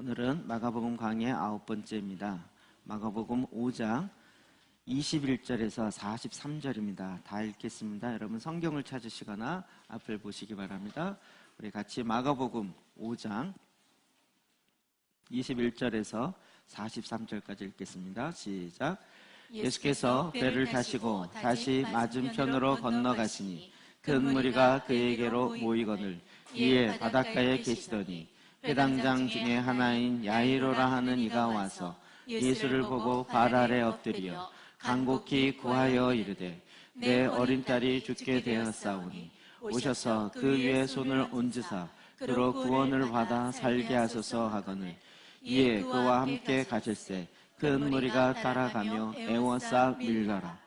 오늘은 마가복음 강의 9번째입니다. 마가복음 5장 21절에서 43절입니다. 다 읽겠습니다. 여러분 성경을 찾으시거나 앞을 보시기 바랍니다. 우리 같이 마가복음 5장 21절에서 43절까지 읽겠습니다. 시작. 예수께서 배를 타시고 다시 맞은편으로 건너가시니 큰 무리가 그에게로 모이거늘 이에 바닷가에 계시더니 회당장 중에 하나인 야이로라 하는 이가 와서 예수를 보고 발 아래 엎드려 간곡히 구하여 이르되 내 어린 딸이 죽게 되었사오니 오셔서 그 위에 손을 얹으사 그로 구원을 받아 살게 하소서 하거늘 이에 그와 함께 가실새 큰 무리가 따라가며 애워싸 밀더라.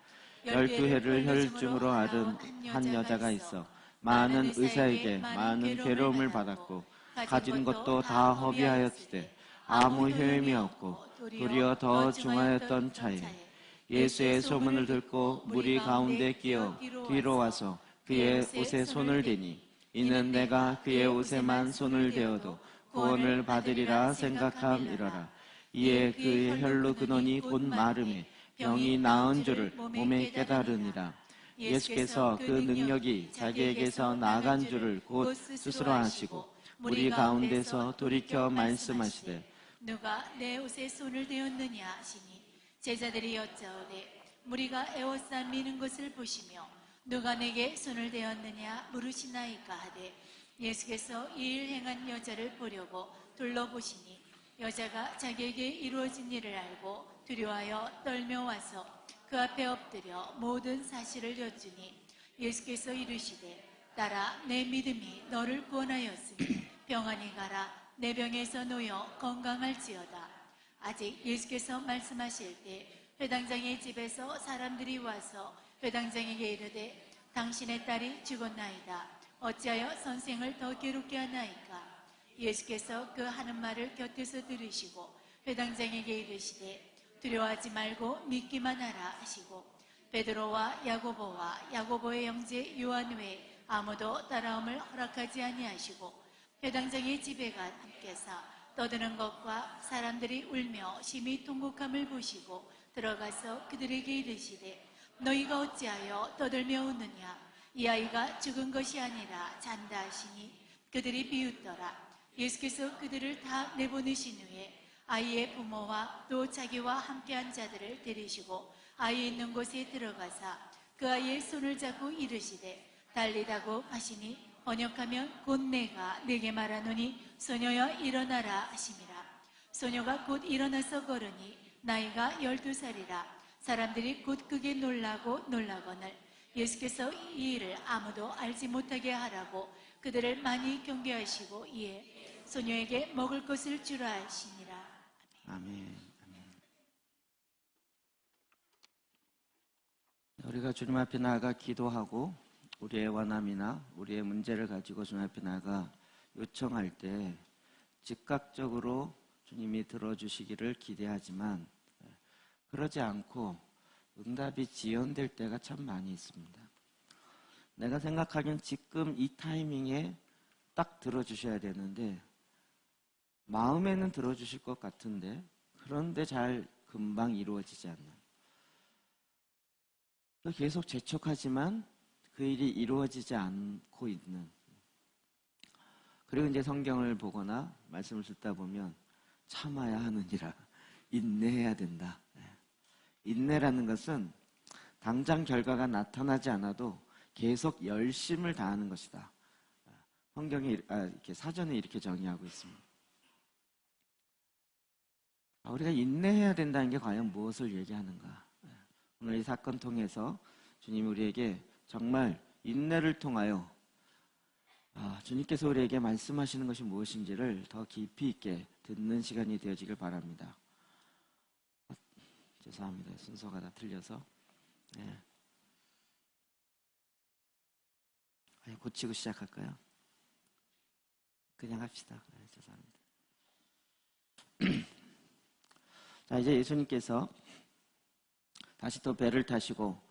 12해를 혈중으로 앓은 한 여자가 있어 많은 의사에게 많은 괴로움을 받았고 가진 것도 다 허비하였으되 아무 효임이 없고 도리어 더 중하였던 차에 예수의 소문을 듣고 무리 가운데 끼어 뒤로 와서 그의 옷에 손을 대니 이는 내가 그의 옷에만 손을 대어도 구원을 받으리라 생각함이러라. 이에 그의 혈로 근원이 곧 마름에 병이 나은 줄을 몸에 깨달으니라. 예수께서 그 능력이 자기에게서 나간 줄을 곧 스스로 하시고 무리 가운데서 돌이켜 말씀하시되 누가 내 옷에 손을 대었느냐 하시니 제자들이 여짜오되 무리가 애워싸 미는 것을 보시며 누가 내게 손을 대었느냐 물으시나이까 하되 예수께서 이 일 행한 여자를 보려고 둘러보시니 여자가 자기에게 이루어진 일을 알고 두려워하여 떨며 와서 그 앞에 엎드려 모든 사실을 여쭈니 예수께서 이르시되 딸아 내 믿음이 너를 구원하였으니 평안히 가라 내 병에서 놓여 건강할지어다. 아직 예수께서 말씀하실 때 회당장의 집에서 사람들이 와서 회당장에게 이르되 당신의 딸이 죽었나이다. 어찌하여 선생을 더 괴롭게 하나이까. 예수께서 그 하는 말을 곁에서 들으시고 회당장에게 이르시되 두려워하지 말고 믿기만 하라 하시고 베드로와 야고보와 야고보의 형제 요한 외에 아무도 따라옴을 허락하지 아니하시고 회당장의 집에 가 함께사 떠드는 것과 사람들이 울며 심히 통곡함을 보시고 들어가서 그들에게 이르시되 너희가 어찌하여 떠들며 우느냐. 이 아이가 죽은 것이 아니라 잔다 하시니 그들이 비웃더라. 예수께서 그들을 다 내보내신 후에 아이의 부모와 또 자기와 함께한 자들을 데리시고 아이 있는 곳에 들어가사 그 아이의 손을 잡고 이르시되 달리다고 하시니 번역하면 곧 내가 네게 말하노니 소녀여 일어나라 하심이라. 소녀가 곧 일어나서 걸으니 나이가 12살이라. 사람들이 곧 그게 놀라거늘 예수께서 이 일을 아무도 알지 못하게 하라고 그들을 많이 경계하시고 이에 소녀에게 먹을 것을 주라 하시니라. 아멘. 우리가 주님 앞에 나아가 기도하고 우리의 원함이나 우리의 문제를 가지고 주님 앞에 나아가 요청할 때 즉각적으로 주님이 들어주시기를 기대하지만 그러지 않고 응답이 지연될 때가 참 많이 있습니다. 내가 생각하기엔 지금 이 타이밍에 딱 들어주셔야 되는데 마음에는 들어주실 것 같은데 그런데 잘 금방 이루어지지 않는, 계속 재촉하지만 그 일이 이루어지지 않고 있는. 그리고 이제 성경을 보거나 말씀을 듣다 보면 참아야 하느니라, 인내해야 된다. 인내라는 것은 당장 결과가 나타나지 않아도 계속 열심을 다하는 것이다. 성경이 이렇게 사전에 이렇게 정의하고 있습니다. 우리가 인내해야 된다는 게 과연 무엇을 얘기하는가? 오늘 이 사건 통해서 주님이 우리에게 정말 인내를 통하여 주님께서 우리에게 말씀하시는 것이 무엇인지를 더 깊이 있게 듣는 시간이 되어지길 바랍니다. 죄송합니다. 순서가 다 틀려서. 고치고 시작할까요? 그냥 합시다. 죄송합니다. 자, 이제 예수님께서 다시 또 배를 타시고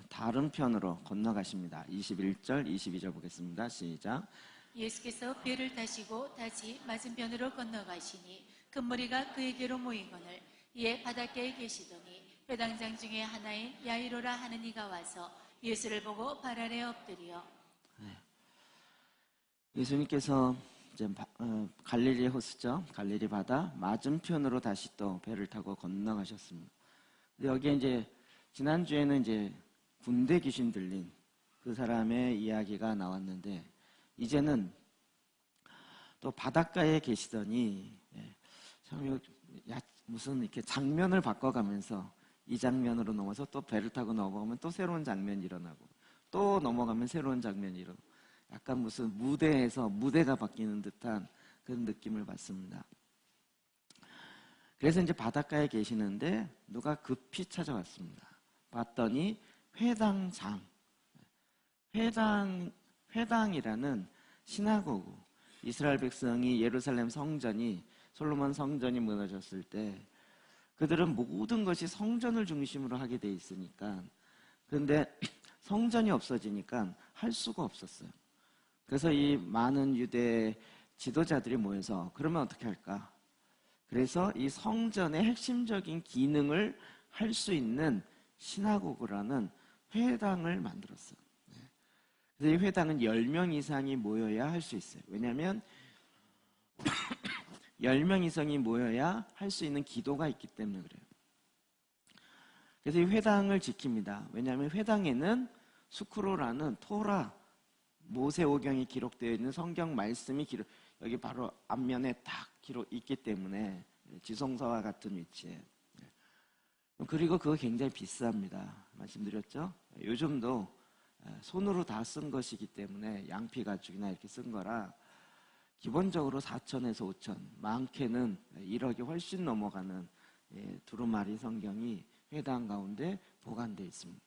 다른 편으로 건너가십니다. 21절, 22절 보겠습니다. 시작. 예수께서 배를 타시고 다시 맞은편으로 건너가시니 큰 무리가 그에게로 모이거늘 이에 바닷가에 계시더니 회당장 중에 하나인 야이로라 하는 이가 와서 예수를 보고 발 아래 엎드려 예수님께서 이제 갈릴리 호수죠. 갈릴리 바다 맞은편으로 다시 또 배를 타고 건너가셨습니다. 근데 여기에 이제 지난주에는 이제 군대 귀신 들린 그 사람의 이야기가 나왔는데 이제는 또 바닷가에 계시더니 참 무슨 이렇게 장면을 바꿔가면서 이 장면으로 넘어서 또 배를 타고 넘어가면 또 새로운 장면이 일어나고 또 넘어가면 새로운 장면이 일어나고 약간 무슨 무대에서 무대가 바뀌는 듯한 그런 느낌을 받습니다. 그래서 이제 바닷가에 계시는데 누가 급히 찾아왔습니다. 봤더니 회당장, 회당이라는 시나고구, 이스라엘 백성이 예루살렘 성전이 솔로몬 성전이 무너졌을 때 그들은 모든 것이 성전을 중심으로 하게 돼 있으니까 그런데 성전이 없어지니까 할 수가 없었어요. 그래서 이 많은 유대 지도자들이 모여서 그러면 어떻게 할까? 그래서 이 성전의 핵심적인 기능을 할 수 있는 시나고그라는 회당을 만들었어요. 그래서 이 회당은 10명 이상이 모여야 할 수 있어요. 왜냐하면 10명 이상이 모여야 할 수 있는 기도가 있기 때문에 그래요. 그래서 이 회당을 지킵니다. 왜냐하면 회당에는 수크로라는 토라, 모세오경이 기록되어 있는 성경 말씀이 여기 바로 앞면에 딱 있기 때문에 지성서와 같은 위치에. 그리고 그거 굉장히 비쌉니다. 말씀드렸죠? 요즘도 손으로 다 쓴 것이기 때문에 양피 가죽이나 이렇게 쓴 거라 기본적으로 4천에서 5천, 많게는 1억이 훨씬 넘어가는 두루마리 성경이 회당 가운데 보관되어 있습니다.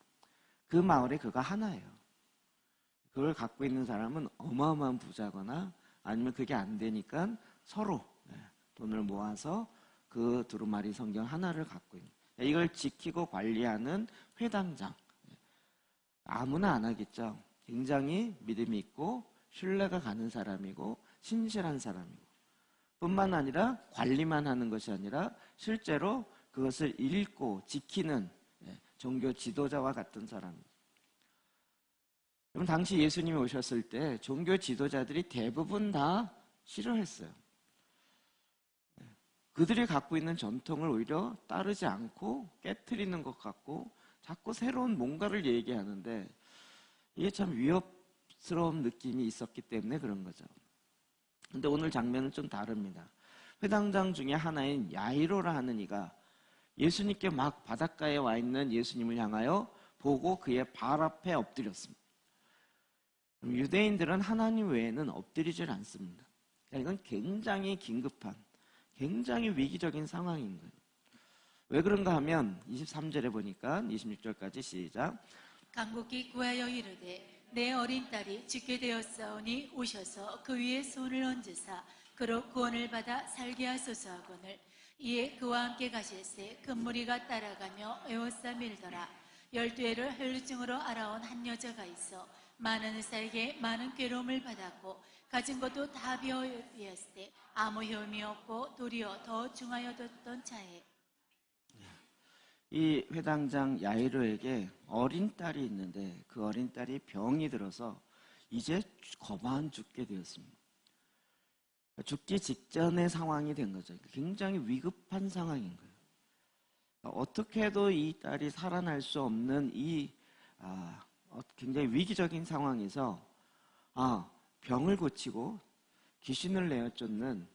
그 마을에 그거 하나예요. 그걸 갖고 있는 사람은 어마어마한 부자거나 아니면 그게 안 되니까 서로 돈을 모아서 그 두루마리 성경 하나를 갖고 있는, 이걸 지키고 관리하는 회당장. 아무나 안 하겠죠. 굉장히 믿음이 있고 신뢰가 가는 사람이고 신실한 사람이고 뿐만 아니라 관리만 하는 것이 아니라 실제로 그것을 읽고 지키는 종교 지도자와 같은 사람입니다. 그럼 당시 예수님이 오셨을 때 종교 지도자들이 대부분 다 싫어했어요. 그들이 갖고 있는 전통을 오히려 따르지 않고 깨트리는 것 같고 자꾸 새로운 뭔가를 얘기하는데 이게 참 위협스러운 느낌이 있었기 때문에 그런 거죠. 근데 오늘 장면은 좀 다릅니다. 회당장 중에 하나인 야이로라 하는 이가 예수님께 막 바닷가에 와 있는 예수님을 향하여 보고 그의 발 앞에 엎드렸습니다. 유대인들은 하나님 외에는 엎드리질 않습니다. 이건 굉장히 긴급한, 굉장히 위기적인 상황인 거예요. 왜 그런가 하면 23절에 보니까 26절까지 시작. 간곡히 구하여 이르되 내 어린 딸이 죽게 되었사오니 오셔서 그 위에 손을 얹으사 그로 구원을 받아 살게 하소서 하거늘 이에 그와 함께 가실새 큰 무리가 따라가며 에워싸 밀더라. 12해를 혈루증으로 알아온 한 여자가 있어 많은 의사에게 많은 괴로움을 받았고 가진 것도 다 비어이었을 때 아무 효험이 없고 도리어 더 중하여졌던 차에 이 회당장 야이로에게 어린 딸이 있는데 그 어린 딸이 병이 들어서 이제 거만 죽게 되었습니다. 죽기 직전의 상황이 된 거죠. 굉장히 위급한 상황인 거예요. 어떻게 해도 이 딸이 살아날 수 없는 이 굉장히 위기적인 상황에서 병을 고치고 귀신을 내어쫓는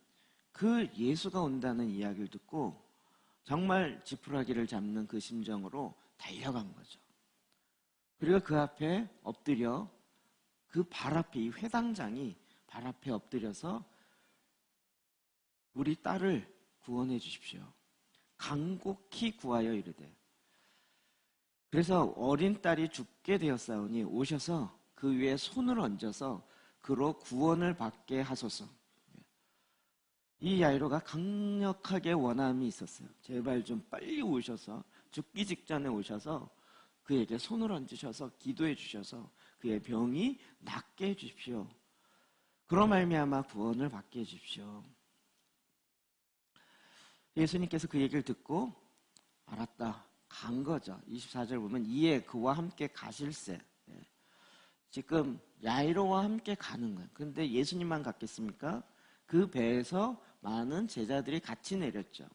그 예수가 온다는 이야기를 듣고 정말 지푸라기를 잡는 그 심정으로 달려간 거죠. 그리고 그 앞에 엎드려 그 발 앞에 이 회당장이 발 앞에 엎드려서 우리 딸을 구원해 주십시오. 간곡히 구하여 이르되. 그래서 어린 딸이 죽게 되었사오니 오셔서 그 위에 손을 얹어서 그로 구원을 받게 하소서. 이 야이로가 강력하게 원함이 있었어요. 제발 좀 빨리 오셔서 죽기 직전에 오셔서 그에게 손을 얹으셔서 기도해 주셔서 그의 병이 낫게 해 주십시오. 그로 말미암아 구원을 받게 해 주십시오. 예수님께서 그 얘기를 듣고 알았다, 간 거죠. 24절 보면 이에 그와 함께 가실새. 지금 야이로와 함께 가는 거예요. 근데 예수님만 갔겠습니까? 그 배에서 많은 제자들이 같이 내렸죠.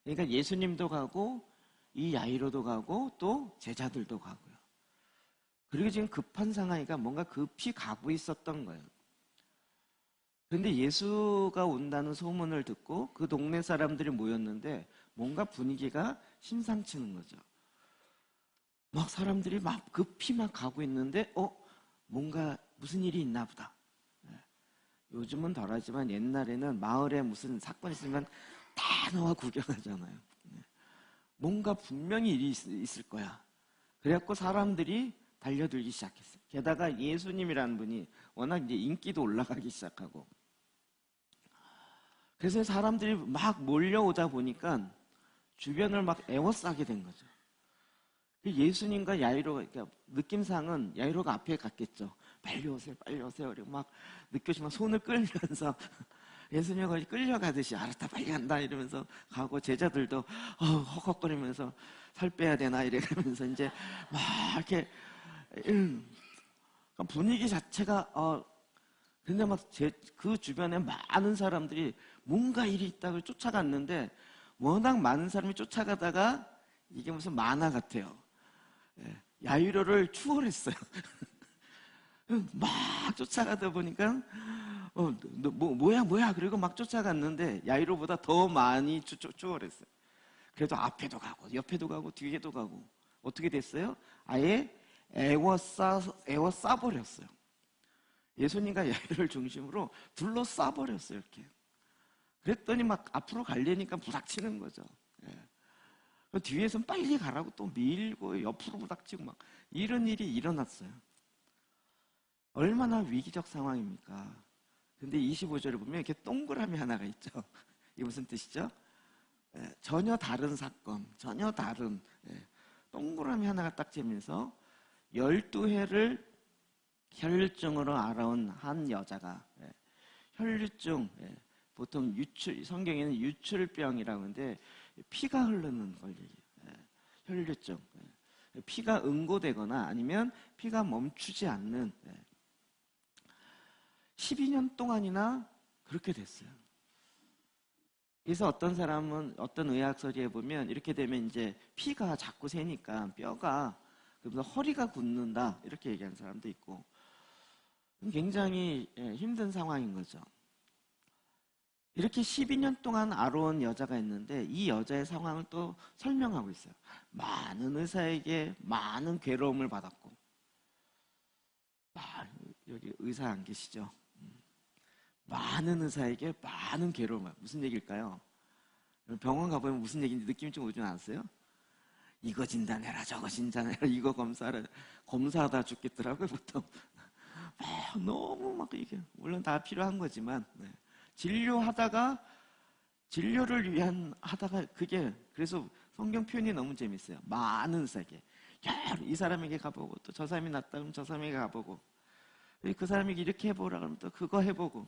그러니까 예수님도 가고 이 야이로도 가고 또 제자들도 가고요. 그리고 지금 급한 상황이니까 뭔가 급히 가고 있었던 거예요. 그런데 예수가 온다는 소문을 듣고 그 동네 사람들이 모였는데 뭔가 분위기가 심상치는 거죠. 막 사람들이 막 급히 막 가고 있는데 뭔가 무슨 일이 있나 보다. 요즘은 덜하지만 옛날에는 마을에 무슨 사건 있으면 다 나와 구경하잖아요. 뭔가 분명히 일이 있을 거야. 그래갖고 사람들이 달려들기 시작했어요. 게다가 예수님이라는 분이 워낙 이제 인기도 올라가기 시작하고, 그래서 사람들이 막 몰려오다 보니까 주변을 막 에워싸게 된 거죠. 예수님과 야이로가, 그러니까 느낌상은 야이로가 앞에 갔겠죠. 빨리 오세요, 빨리 오세요. 그리고 막 느껴지면 손을 끌면서 예수님과 끌려가듯이 알았다, 빨리 간다 이러면서 가고, 제자들도 헉헉거리면서 살 빼야 되나 이러면서 이제 막 이렇게 분위기 자체가 근데 막 그 주변에 많은 사람들이 뭔가 일이 있다고 쫓아갔는데, 워낙 많은 사람이 쫓아가다가 이게 무슨 만화 같아요. 야이로를 추월했어요. 막 쫓아가다 보니까 뭐야 그리고 막 쫓아갔는데 야이로보다 더 많이 추월했어요. 그래도 앞에도 가고 옆에도 가고 뒤에도 가고 어떻게 됐어요? 아예 에워싸버렸어요. 예수님과 야이로를 중심으로 둘러싸버렸어요. 이렇게. 그랬더니 막 앞으로 가려니까 부닥치는 거죠. 뒤에서는 빨리 가라고 또 밀고 옆으로 부닥치고 막 이런 일이 일어났어요. 얼마나 위기적 상황입니까? 근데 25절에 보면 이렇게 동그라미 하나가 있죠. 이게 무슨 뜻이죠? 전혀 다른 사건, 전혀 다른 동그라미 하나가 딱 재면서 12해를 혈류증으로 앓아온 한 여자가, 혈류증, 보통 성경에는 유출병이라고 하는데 피가 흐르는 걸 얘기해요. 혈류증, 피가 응고되거나 아니면 피가 멈추지 않는, 12년 동안이나 그렇게 됐어요. 그래서 어떤 사람은, 어떤 의학서리에 보면 이렇게 되면 이제 피가 자꾸 새니까 뼈가, 그래서 허리가 굳는다 이렇게 얘기하는 사람도 있고, 굉장히 힘든 상황인 거죠. 이렇게 12년 동안 앓아온 여자가 있는데 이 여자의 상황을 또 설명하고 있어요. 많은 의사에게 많은 괴로움을 받았고, 여기 의사 안 계시죠? 많은 의사에게 많은 괴로움을, 무슨 얘기일까요? 병원 가보면 무슨 얘기인지 느낌이 좀 오지 않았어요? 이거 진단해라, 저거 진단해라, 이거 검사하라. 검사하다 죽겠더라고요, 보통. 너무 막 이게, 물론 다 필요한 거지만, 진료하다가, 진료를 위한 하다가 그게, 그래서 성경 표현이 너무 재밌어요. 많은 의사에게. 이 사람에게 가보고, 또 저 사람이 낫다 그러면 저 사람에게 가보고, 그 사람에게 이렇게 해보라 그러면 또 그거 해보고.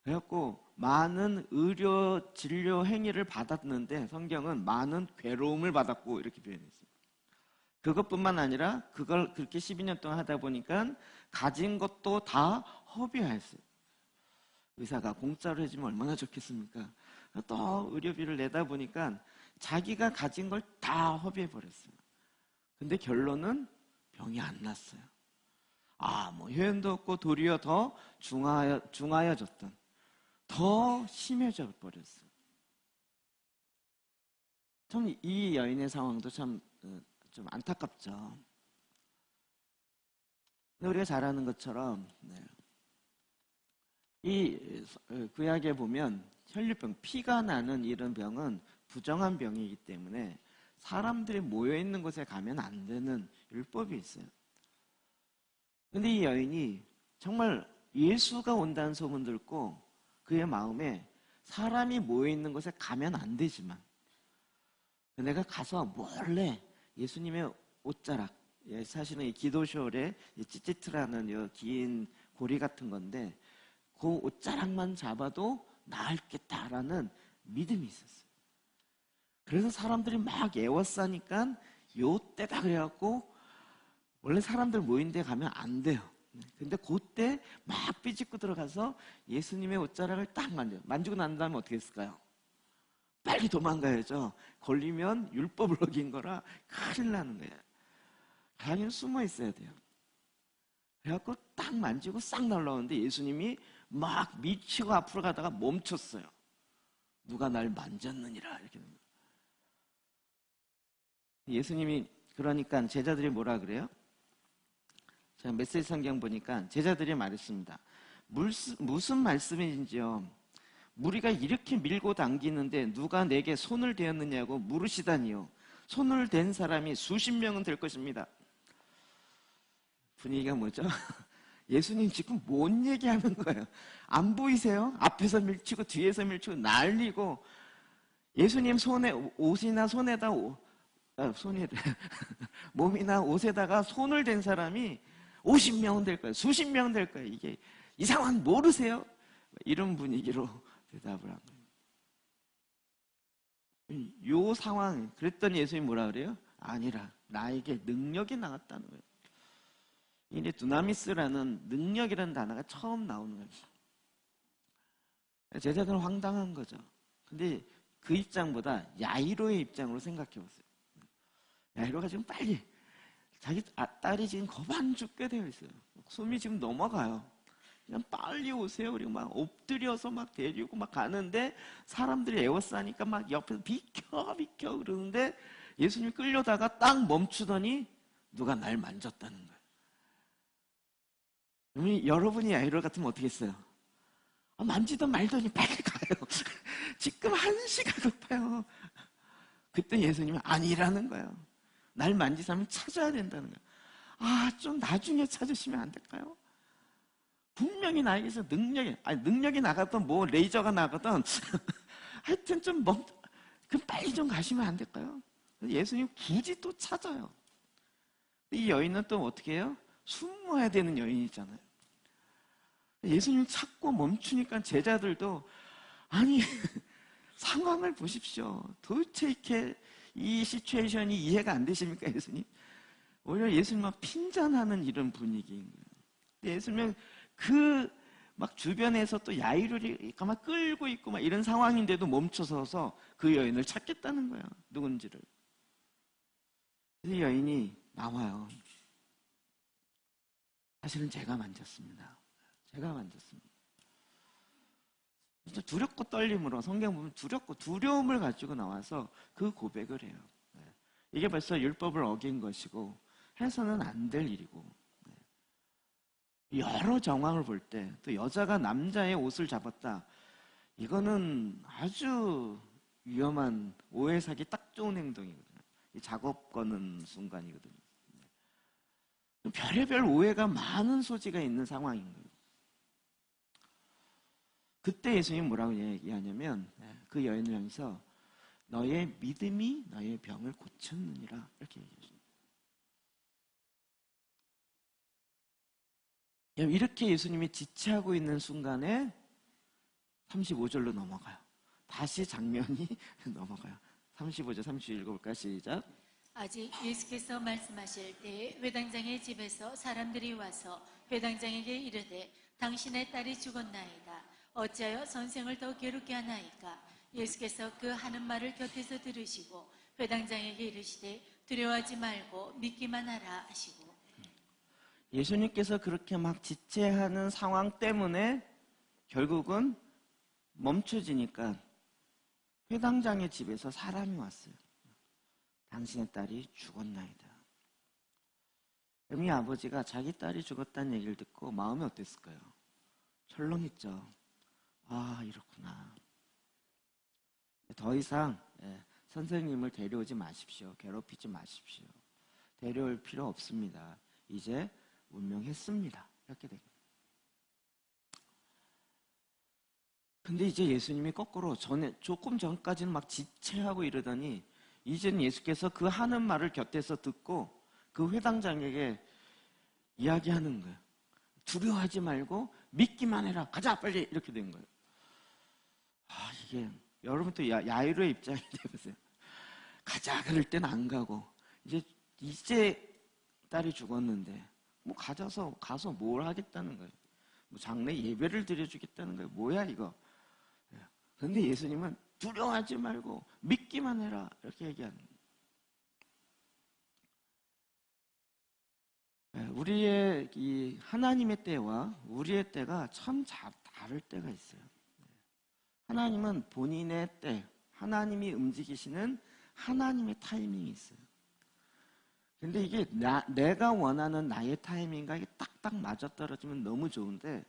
그래갖고 많은 의료 진료 행위를 받았는데 성경은 많은 괴로움을 받았고 이렇게 표현했어요. 그것뿐만 아니라 그걸 그렇게 12년 동안 하다 보니까 가진 것도 다 허비했어요. 의사가 공짜로 해주면 얼마나 좋겠습니까? 또 의료비를 내다 보니까 자기가 가진 걸 다 허비해버렸어요. 근데 결론은 병이 안 났어요. 효연도 없고 도리어 더 중하여졌던, 더 심해져 버렸어요. 참 이 여인의 상황도 참 좀 안타깝죠. 근데 우리가 잘 아는 것처럼 이 구약에 보면 혈류병, 피가 나는 이런 병은 부정한 병이기 때문에 사람들이 모여있는 곳에 가면 안 되는 율법이 있어요. 근데 이 여인이 정말 예수가 온다는 소문 듣고 그의 마음에 사람이 모여있는 곳에 가면 안 되지만 내가 가서 몰래 예수님의 옷자락, 사실은 이 기도쇼에 찌찌트라는 긴 고리 같은 건데 그 옷자락만 잡아도 나을겠다라는 믿음이 있었어요. 그래서 사람들이 막 애워싸니까 요 때다 그래갖고 원래 사람들 모인 데 가면 안 돼요. 근데 그때 막 삐집고 들어가서 예수님의 옷자락을 딱 만지고 난 다음에 어떻게 했을까요? 빨리 도망가야죠. 걸리면 율법을 어긴 거라 큰일 나는 거예요. 가면 숨어 있어야 돼요. 그래갖고 딱 만지고 싹 날라오는데 예수님이 막 미치고 앞으로 가다가 멈췄어요. 누가 날 만졌느니라 이렇게. 예수님이 그러니까 제자들이 뭐라 그래요? 제가 메시지 성경 보니까 제자들이 말했습니다. 무슨 말씀인지요? 무리가 이렇게 밀고 당기는데 누가 내게 손을 대었느냐고 물으시다니요. 손을 댄 사람이 수십 명은 될 것입니다. 분위기가 뭐죠? 예수님 지금 뭔 얘기하는 거예요? 안 보이세요? 앞에서 밀치고 뒤에서 밀치고 난리고 예수님 손에 옷이나 손에다 몸이나 옷에다가 손을 댄 사람이 50명은 될 거예요. 수십 명은 될 거예요. 이게 이 상황 모르세요? 이런 분위기로 대답을 한 거예요. 요 상황 그랬더니 예수님이 뭐라 그래요? 아니라 나에게 능력이 나갔다는 거예요. 이게 두나미스라는 능력이라는 단어가 처음 나오는 거예요. 제자들은 황당한 거죠. 근데 그 입장보다 야이로의 입장으로 생각해 보세요. 야이로가 지금 빨리 자기 딸이 지금 거반 죽게 되어 있어요. 숨이 지금 넘어가요. 그냥 빨리 오세요. 그리고 막 엎드려서 막 데리고 막 가는데 사람들이 에워싸니까 막 옆에서 비켜 그러는데 예수님이 끌려다가 딱 멈추더니 누가 날 만졌다는 거예요. 여러분이 야이로 같으면 어떻게 했어요? 만지던 말더니 빨리 가요. 지금 1시가 급해요. 그때 예수님은 아니라는 거예요. 날 만진 사람은 찾아야 된다는 거예요. 좀 나중에 찾으시면 안 될까요? 분명히 나에게서 능력이 나가든 뭐 레이저가 나가든 하여튼 그럼 빨리 좀 가시면 안 될까요? 예수님 굳이 또 찾아요. 이 여인은 또 어떻게 해요? 숨어야 되는 여인이잖아요. 예수님 찾고 멈추니까 제자들도 아니 상황을 보십시오. 도대체 이렇게 이 시츄에이션이 이해가 안 되십니까, 예수님? 오히려 예수님 막 핀잔하는 이런 분위기인 거예요. 예수님은 막 주변에서 또 야이로리가 막 끌고 있고 막 이런 상황인데도 멈춰서서 그 여인을 찾겠다는 거야, 누군지를. 이 여인이 나와요. 사실은 제가 만졌습니다. 진짜 두렵고 떨림으로 성경 보면 두렵고 두려움을 가지고 나와서 그 고백을 해요. 이게 벌써 율법을 어긴 것이고 해서는 안 될 일이고 여러 정황을 볼 때 또 여자가 남자의 옷을 잡았다. 이거는 아주 위험한 오해 사기 딱 좋은 행동이거든요. 작업 거는 순간이거든요. 별의별 오해가 많은 소지가 있는 상황인 거예요. 그때 예수님이 뭐라고 얘기하냐면 그 여인을 향해서 너의 믿음이 너의 병을 고쳤느니라 이렇게 얘기하십니다. 이렇게 예수님이 지체하고 있는 순간에 35절로 넘어가요. 다시 장면이 넘어가요. 35절 37 읽어볼까요? 시작. 아직 예수께서 말씀하실 때 회당장의 집에서 사람들이 와서 회당장에게 이르되 당신의 딸이 죽었나이다. 어찌하여 선생을 더 괴롭게 하나이까? 예수께서 그 하는 말을 곁에서 들으시고 회당장에게 이르시되 두려워하지 말고 믿기만 하라 하시고. 예수님께서 그렇게 막 지체하는 상황 때문에 결국은 멈춰지니까 회당장의 집에서 사람이 왔어요. 당신의 딸이 죽었나이다. 이 아버지가 자기 딸이 죽었다는 얘기를 듣고 마음이 어땠을까요? 철렁했죠. 이렇구나. 더 이상 선생님을 데려오지 마십시오. 괴롭히지 마십시오. 데려올 필요 없습니다. 이제 운명했습니다. 이렇게 됩니다. 근데 이제 예수님이 거꾸로 조금 전까지는 막 지체하고 이러더니 이제는 예수께서 그 하는 말을 곁에서 듣고 그 회당장에게 이야기하는 거예요. 두려워하지 말고 믿기만 해라. 가자 빨리 이렇게 된 거예요. 이게 여러분 또 야이로의 입장이 되보세요. 가자 그럴 땐 안 가고 이제 딸이 죽었는데 뭐 가서 뭘 하겠다는 거예요. 뭐 장례 예배를 드려주겠다는 거예요. 뭐야 이거. 그런데 예수님은 두려워하지 말고 믿기만 해라 이렇게 얘기하는 거예요. 우리의 이 하나님의 때와 우리의 때가 참 다를 때가 있어요. 하나님은 본인의 때, 하나님이 움직이시는 하나님의 타이밍이 있어요. 근데 이게 내가 원하는 나의 타이밍과 이게 딱딱 맞아떨어지면 너무 좋은데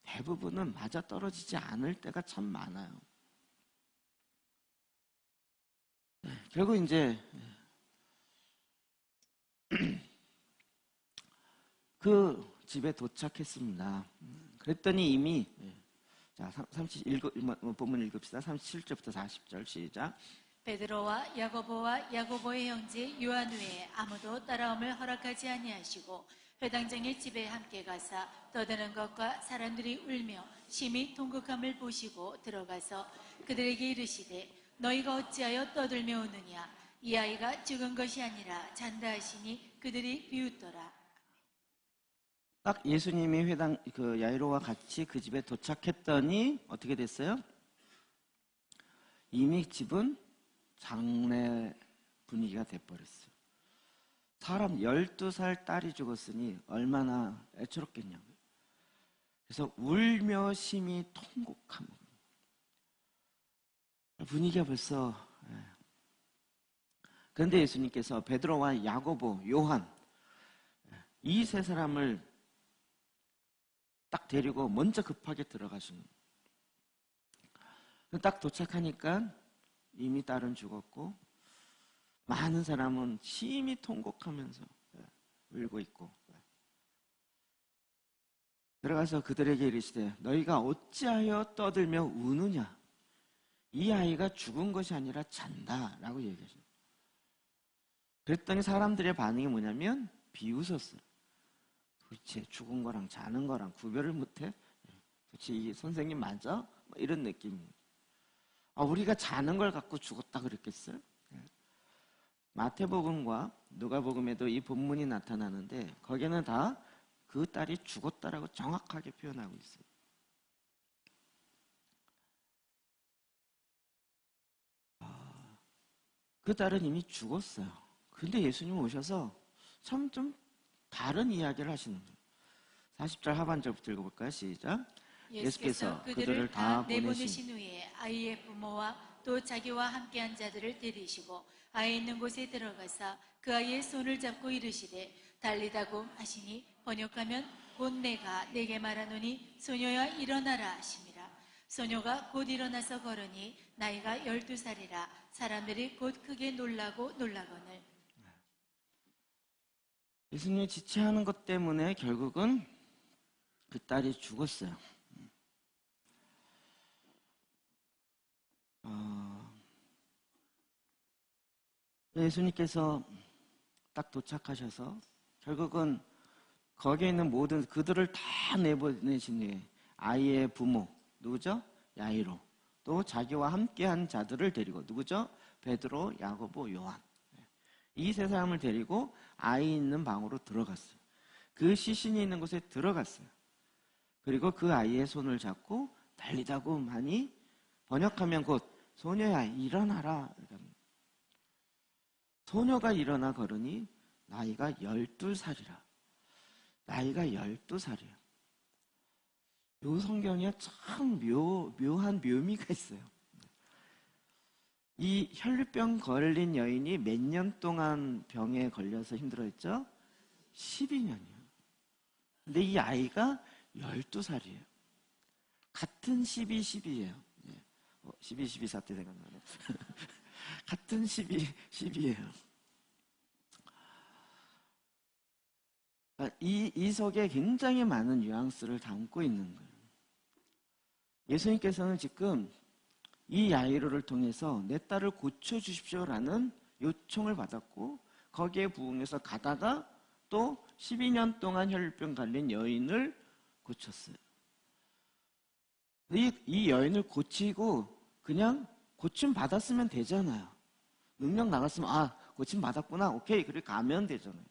대부분은 맞아떨어지지 않을 때가 참 많아요. 결국 이제 그 집에 도착했습니다. 그랬더니 이미 자, 본문 읽읍시다. 37절부터 40절 시작. 베드로와 야고보의 형제 요한 외에 아무도 따라옴을 허락하지 아니하시고 회당장의 집에 함께 가사 떠드는 것과 사람들이 울며 심히 통곡함을 보시고 들어가서 그들에게 이르시되 너희가 어찌하여 떠들며 우느냐 이 아이가 죽은 것이 아니라 잔다 하시니 그들이 비웃더라. 딱 예수님이 회당 그 야이로와 같이 그 집에 도착했더니 어떻게 됐어요? 이미 집은 장례 분위기가 돼버렸어요. 사람 12살 딸이 죽었으니 얼마나 애처롭겠냐고요. 그래서 울며 심히 통곡하고 분위기가 벌써. 그런데 예수님께서 베드로와 야고보, 요한 이 세 사람을 딱 데리고 먼저 급하게 들어가시는 거예요. 딱 도착하니까 이미 딸은 죽었고 많은 사람은 심히 통곡하면서 울고 있고 들어가서 그들에게 이르시되 너희가 어찌하여 떠들며 우느냐 이 아이가 죽은 것이 아니라 잔다라고 얘기하십니다. 그랬더니 사람들의 반응이 뭐냐면 비웃었어요. 도대체 죽은 거랑 자는 거랑 구별을 못해? 도대체 이 선생님 맞아? 뭐 이런 느낌입니다. 우리가 자는 걸 갖고 죽었다 그랬겠어요? 마태복음과 누가복음에도 이 본문이 나타나는데 거기는 다 그 딸이 죽었다라고 정확하게 표현하고 있어요. 그 딸은 이미 죽었어요. 근데 예수님 오셔서 참 좀 다른 이야기를 하시는 거예요. 40절 하반절부터 읽어볼까요? 시작. 예수께서 그들을 다 내보내신 후에 아이의 부모와 또 자기와 함께한 자들을 데리시고 아이 있는 곳에 들어가사 그 아이의 손을 잡고 이르시되 달리다고 하시니 번역하면 곧 내가 내게 말하노니 소녀야 일어나라 하심이라. 소녀가 곧 일어나서 걸으니 나이가 12살이라 사람들이 곧 크게 놀라거늘. 예수님이 지체하는 것 때문에 결국은 그 딸이 죽었어요. 예수님께서 딱 도착하셔서 결국은 거기에 있는 모든 그들을 다 내보내신 후에 아이의 부모 누구죠? 야이로 또 자기와 함께한 자들을 데리고 누구죠? 베드로, 야고보, 요한 이 세 사람을 데리고 아이 있는 방으로 들어갔어요. 그 시신이 있는 곳에 들어갔어요. 그리고 그 아이의 손을 잡고 달리다고 하니 번역하면 곧 소녀야 일어나라. 소녀가 일어나 걸으니 나이가 12살이라. 나이가 12살이에요. 이 성경에 참 묘한 묘미가 있어요. 이 혈류병 걸린 여인이 몇 년 동안 병에 걸려서 힘들어했죠? 12년이요. 근데 이 아이가 12살이에요. 같은 12예요. 12 사태 생각나네. 같은 12예요. 이 속에 굉장히 많은 뉘앙스를 담고 있는 거예요. 예수님께서는 지금 이 야이로를 통해서 내 딸을 고쳐주십시오라는 요청을 받았고 거기에 부응해서 가다가 또 12년 동안 혈류병 걸린 여인을 고쳤어요. 이 여인을 고치고 그냥 고침 받았으면 되잖아요. 능력 나갔으면 고침 받았구나, 오케이, 그래 가면 되잖아요.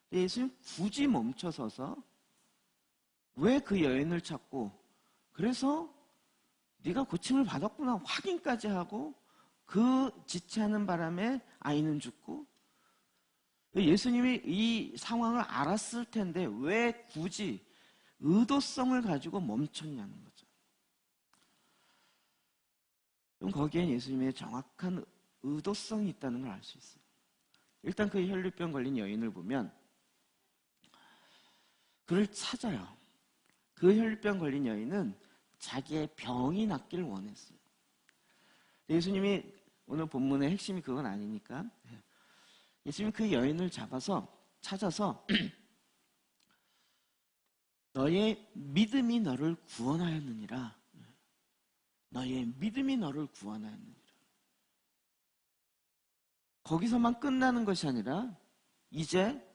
근데 예수님 굳이 멈춰서서 왜 그 여인을 찾고, 그래서 네가 고침을 받았구나 확인까지 하고 그 지체하는 바람에 아이는 죽고, 예수님이 이 상황을 알았을 텐데 왜 굳이 의도성을 가지고 멈췄냐는 거죠. 그럼 거기엔 예수님의 정확한 의도성이 있다는 걸 알 수 있어요. 일단 그 혈류병 걸린 여인을 보면 그를 찾아요. 그 혈류병 걸린 여인은 자기의 병이 낫기를 원했어요. 예수님이 오늘 본문의 핵심이 그건 아니니까 예수님이 그 여인을 찾아서 너의 믿음이 너를 구원하였느니라. 너의 믿음이 너를 구원하였느니라. 거기서만 끝나는 것이 아니라 이제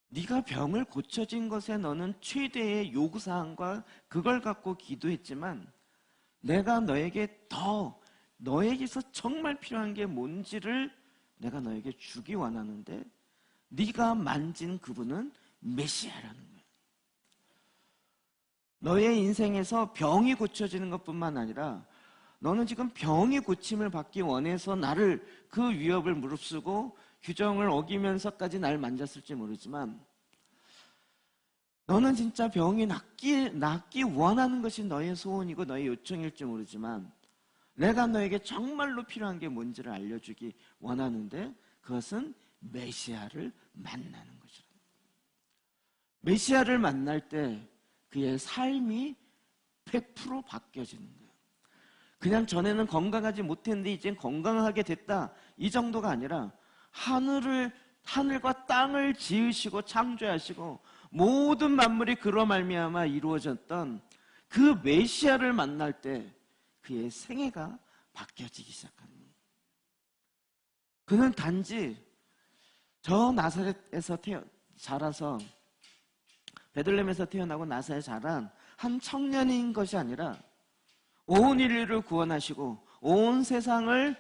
네가 병을 고쳐진 것에 너는 최대의 요구사항과 그걸 갖고 기도했지만 내가 너에게서 정말 필요한 게 뭔지를 내가 너에게 주기 원하는데 네가 만진 그분은 메시아라는 거예요. 너의 인생에서 병이 고쳐지는 것뿐만 아니라 너는 지금 병이 고침을 받기 원해서 나를 그 위협을 무릅쓰고 규정을 어기면서까지 날 만졌을지 모르지만 너는 진짜 병이 낫기 원하는 것이 너의 소원이고 너의 요청일지 모르지만 내가 너에게 정말로 필요한 게 뭔지를 알려주기 원하는데 그것은 메시아를 만나는 것이라. 메시아를 만날 때 그의 삶이 100% 바뀌어지는 거예요. 그냥 전에는 건강하지 못했는데 이젠 건강하게 됐다, 이 정도가 아니라 하늘과 땅을 지으시고 창조하시고 모든 만물이 그로 말미암아 이루어졌던 그 메시아를 만날 때 그의 생애가 바뀌어지기 시작합니다. 그는 단지 저 나사렛에서 자라서 베들레헴에서 태어나고 나사렛에 자란 한 청년인 것이 아니라 온 인류를 구원하시고 온 세상을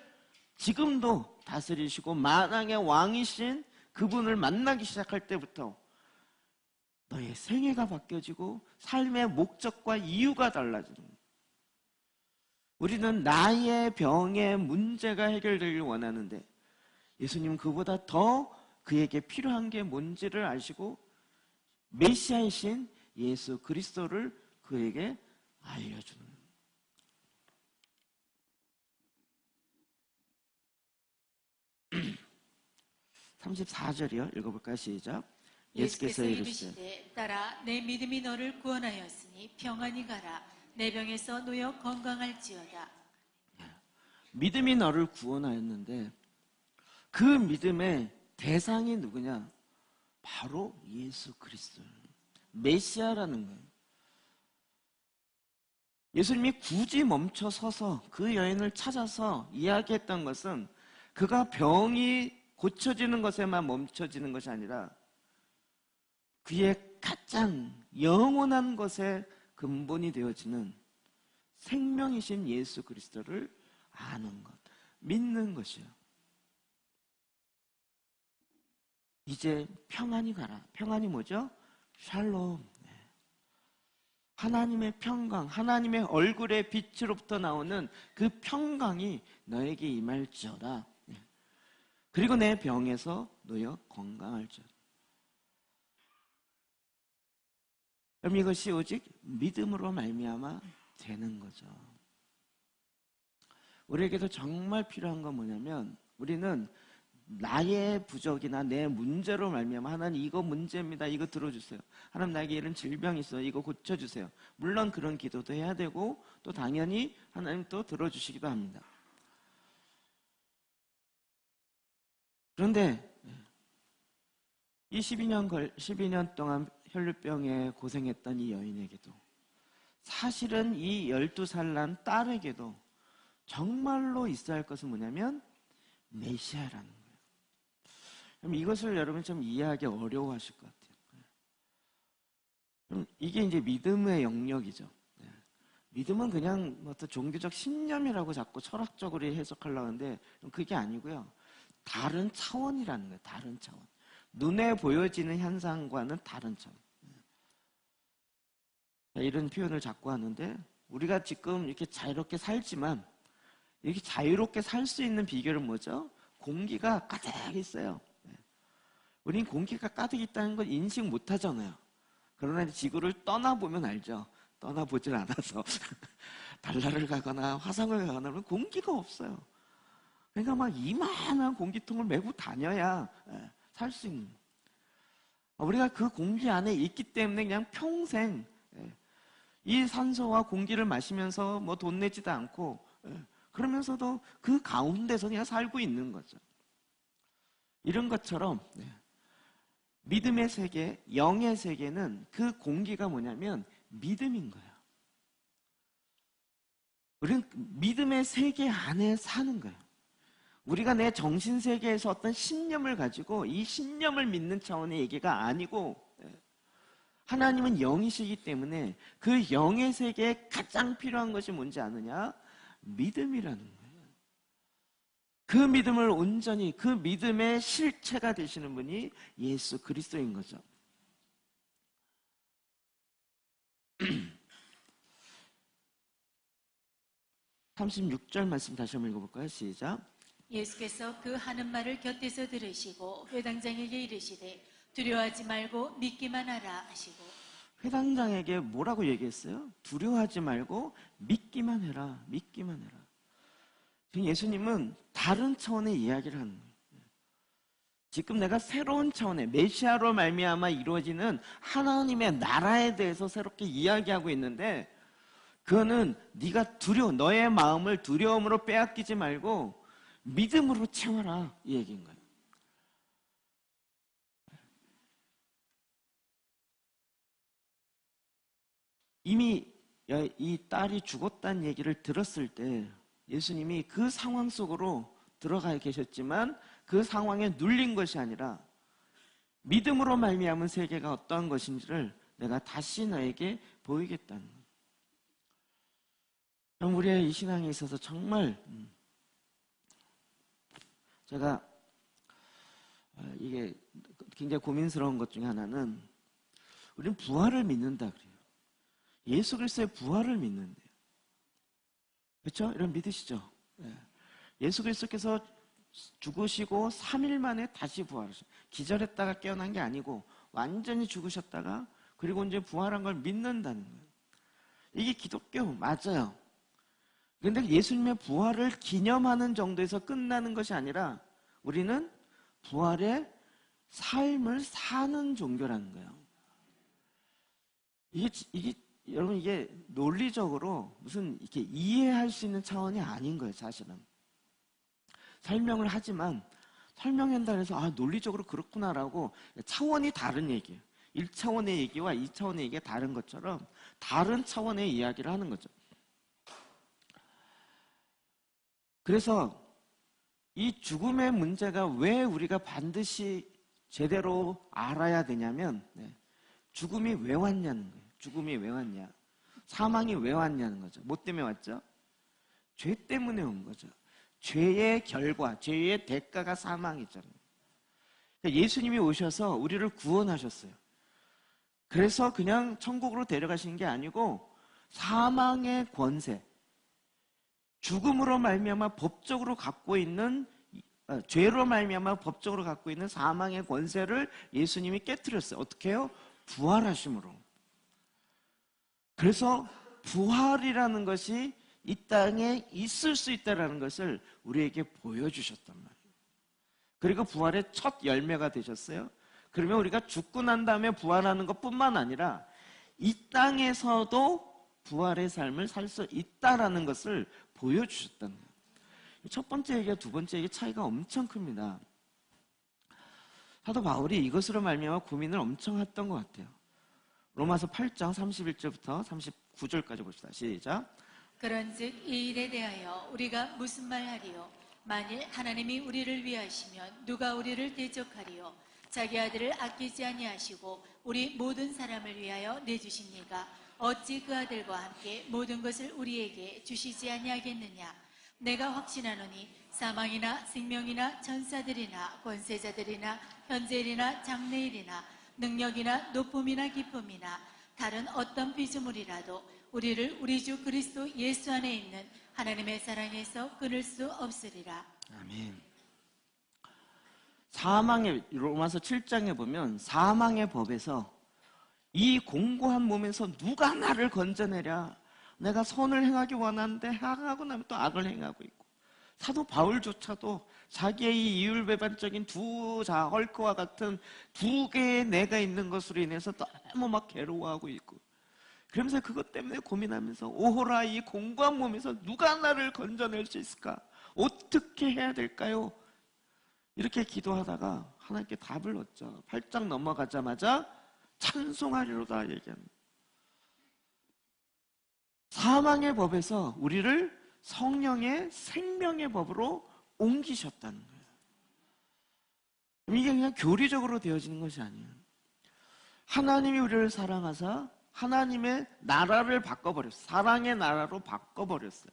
지금도 다스리시고 만왕의 왕이신 그분을 만나기 시작할 때부터 너의 생애가 바뀌어지고 삶의 목적과 이유가 달라지는 거예요. 우리는 나의 병의 문제가 해결되길 원하는데 예수님은 그보다 더 그에게 필요한 게 뭔지를 아시고 메시아이신 예수 그리스도를 그에게 알려주는 거예요. 34절이요. 읽어볼까요? 시작. 예수께서 이르시되 따라 내 믿음이 너를 구원하였으니 평안히 가라. 내 병에서 놓여 건강할지어다. 믿음이 너를 구원하였는데 그 믿음의 대상이 누구냐? 바로 예수 그리스도, 메시아라는 거예요. 예수님이 굳이 멈춰 서서 그 여인을 찾아서 이야기했던 것은 그가 병이 고쳐지는 것에만 멈춰지는 것이 아니라 그의 가장 영원한 것에 근본이 되어지는 생명이신 예수 그리스도를 아는 것, 믿는 것이요. 이제 평안히 가라. 평안이 뭐죠? 샬롬. 하나님의 평강, 하나님의 얼굴의 빛으로부터 나오는 그 평강이 너에게 임할지어다. 그리고 내 병에서 놓여 건강할지어다. 그럼 이것이 오직 믿음으로 말미암아 되는 거죠. 우리에게도 정말 필요한 건 뭐냐면 우리는 나의 부족이나 내 문제로 말미암아 하나님 이거 문제입니다. 이거 들어주세요. 하나님 나에게 이런 질병이 있어요. 이거 고쳐주세요. 물론 그런 기도도 해야 되고 또 당연히 하나님 또 들어주시기도 합니다. 그런데 이 12년 동안 혈류병에 고생했던 이 여인에게도 사실은 이 12살 난 딸에게도 정말로 있어야 할 것은 뭐냐면 메시아라는 거예요. 그럼 이것을 여러분 좀 이해하기 어려워하실 것 같아요. 그럼 이게 이제 믿음의 영역이죠. 믿음은 그냥 뭐 어떤 종교적 신념이라고 자꾸 철학적으로 해석하려고 하는데 그게 아니고요. 다른 차원이라는 거예요. 다른 차원. 눈에 보여지는 현상과는 다른 차원. 이런 표현을 자꾸 하는데 우리가 지금 이렇게 자유롭게 살지만 이렇게 자유롭게 살 수 있는 비결은 뭐죠? 공기가 가득 있어요. 우린 공기가 가득 있다는 걸 인식 못 하잖아요. 그러나 지구를 떠나보면 알죠. 떠나보질 않아서 달나라를 가거나 화성을 가거나 그러면 공기가 없어요. 그러니까 막 이만한 공기통을 메고 다녀야 살 수 있는. 우리가 그 공기 안에 있기 때문에 그냥 평생 이 산소와 공기를 마시면서 뭐 돈 내지도 않고 그러면서도 그 가운데서 그냥 살고 있는 거죠. 이런 것처럼 믿음의 세계, 영의 세계는 그 공기가 뭐냐면 믿음인 거예요. 우리는 믿음의 세계 안에 사는 거예요. 우리가 내 정신 세계에서 어떤 신념을 가지고 이 신념을 믿는 차원의 얘기가 아니고 하나님은 영이시기 때문에 그 영의 세계에 가장 필요한 것이 뭔지 아느냐? 믿음이라는 거예요. 그 믿음을 온전히 그 믿음의 실체가 되시는 분이 예수 그리스도인 거죠. 36절 말씀 다시 한번 읽어볼까요? 시작. 예수께서 그 하는 말을 곁에서 들으시고 회당장에게 이르시되 두려워하지 말고 믿기만 하라 하시고. 회당장에게 뭐라고 얘기했어요? 두려워하지 말고 믿기만 해라. 믿기만 해라. 지금 예수님은 다른 차원의 이야기를 하는 거예요. 지금 내가 새로운 차원의 메시아로 말미암아 이루어지는 하나님의 나라에 대해서 새롭게 이야기하고 있는데 그거는 네가 너의 마음을 두려움으로 빼앗기지 말고 믿음으로 채워라 이 얘기인 거예요. 이미 이 딸이 죽었다는 얘기를 들었을 때 예수님이 그 상황 속으로 들어가 계셨지만 그 상황에 눌린 것이 아니라 믿음으로 말미암은 세계가 어떠한 것인지를 내가 다시 너에게 보이겠다는 거예요. 그럼 우리의 이 신앙에 있어서 정말 제가 이게 굉장히 고민스러운 것 중에 하나는 우리는 부활을 믿는다 그래요. 예수 그리스도의 부활을 믿는데요. 그렇죠? 이런 믿으시죠? 예수 그리스도께서 죽으시고 3일 만에 다시 부활하셨어요. 기절했다가 깨어난 게 아니고 완전히 죽으셨다가 그리고 이제 부활한 걸 믿는다는 거예요. 이게 기독교 맞아요. 그런데 예수님의 부활을 기념하는 정도에서 끝나는 것이 아니라 우리는 부활의 삶을 사는 종교라는 거예요. 여러분 이게 논리적으로 무슨 이렇게 이해할 수 있는 차원이 아닌 거예요, 사실은. 설명을 하지만 설명한다 해서 논리적으로 그렇구나라고 차원이 다른 얘기예요. 1차원의 얘기와 2차원의 얘기가 다른 것처럼 다른 차원의 이야기를 하는 거죠. 그래서 이 죽음의 문제가 왜 우리가 반드시 제대로 알아야 되냐면 죽음이 왜 왔냐는 거예요. 죽음이 왜 왔냐? 사망이 왜 왔냐는 거죠. 뭐 때문에 왔죠? 죄 때문에 온 거죠. 죄의 결과, 죄의 대가가 사망이잖아요. 그러니까 예수님이 오셔서 우리를 구원하셨어요. 그래서 그냥 천국으로 데려가신 게 아니고 사망의 권세, 죽음으로 말미암아 법적으로 갖고 있는 죄로 말미암아 법적으로 갖고 있는 사망의 권세를 예수님이 깨트렸어요. 어떻게 해요? 부활하심으로. 그래서 부활이라는 것이 이 땅에 있을 수 있다는 것을 우리에게 보여주셨단 말이에요. 그리고 부활의 첫 열매가 되셨어요. 그러면 우리가 죽고 난 다음에 부활하는 것뿐만 아니라 이 땅에서도 부활의 삶을 살 수 있다는 것을 보여주셨다는 거예요. 첫 번째 얘기와 두 번째 얘기 차이가 엄청 큽니다. 사도 바울이 이것으로 말미암아 고민을 엄청 했던 것 같아요. 로마서 8장 31절부터 39절까지 봅시다. 시작. 그런즉 이 일에 대하여 우리가 무슨 말하리요? 만일 하나님이 우리를 위하시면 누가 우리를 대적하리요? 자기 아들을 아끼지 아니하시고 우리 모든 사람을 위하여 내주십니까? 어찌 그 아들과 함께 모든 것을 우리에게 주시지 아니하겠느냐. 내가 확신하노니 사망이나 생명이나 천사들이나 권세자들이나 현재일이나 장래일이나 능력이나 높음이나 기쁨이나 다른 어떤 피조물이라도 우리를 우리 주 그리스도 예수 안에 있는 하나님의 사랑에서 끊을 수 없으리라. 아멘. 사망의 로마서 7장에 보면 사망의 법에서 이 공고한 몸에서 누가 나를 건져내랴. 내가 선을 행하기 원하는데 행하고 나면 또 악을 행하고 있고, 사도 바울조차도 자기의 이 이율배반적인 헐크와 같은 두 개의 내가 있는 것으로 인해서 너무 막 괴로워하고 있고, 그러면서 그것 때문에 고민하면서 오호라, 이 공고한 몸에서 누가 나를 건져낼 수 있을까? 어떻게 해야 될까요? 이렇게 기도하다가 하나님께 답을 얻죠. 8장 넘어가자마자 찬송하리로다 얘기합니다. 사망의 법에서 우리를 성령의 생명의 법으로 옮기셨다는 거예요. 이게 그냥 교리적으로 되어지는 것이 아니에요. 하나님이 우리를 사랑하사 하나님의 나라를 바꿔버렸어요. 사랑의 나라로 바꿔버렸어요.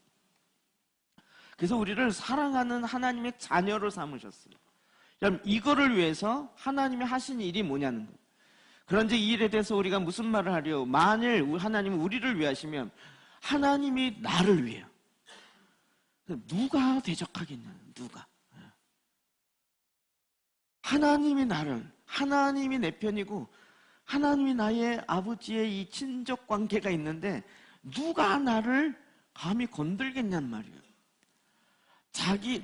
그래서 우리를 사랑하는 하나님의 자녀로 삼으셨어요. 그럼 이거를 위해서 하나님이 하신 일이 뭐냐는 거예요. 그런데 이 일에 대해서 우리가 무슨 말을 하려? 만일 하나님은 우리를 위하시면 하나님이 나를 위해요. 누가 대적하겠냐? 누가? 하나님이 나를, 하나님이 내 편이고 하나님이 나의 아버지의 이 친족 관계가 있는데 누가 나를 감히 건들겠냔 말이에요.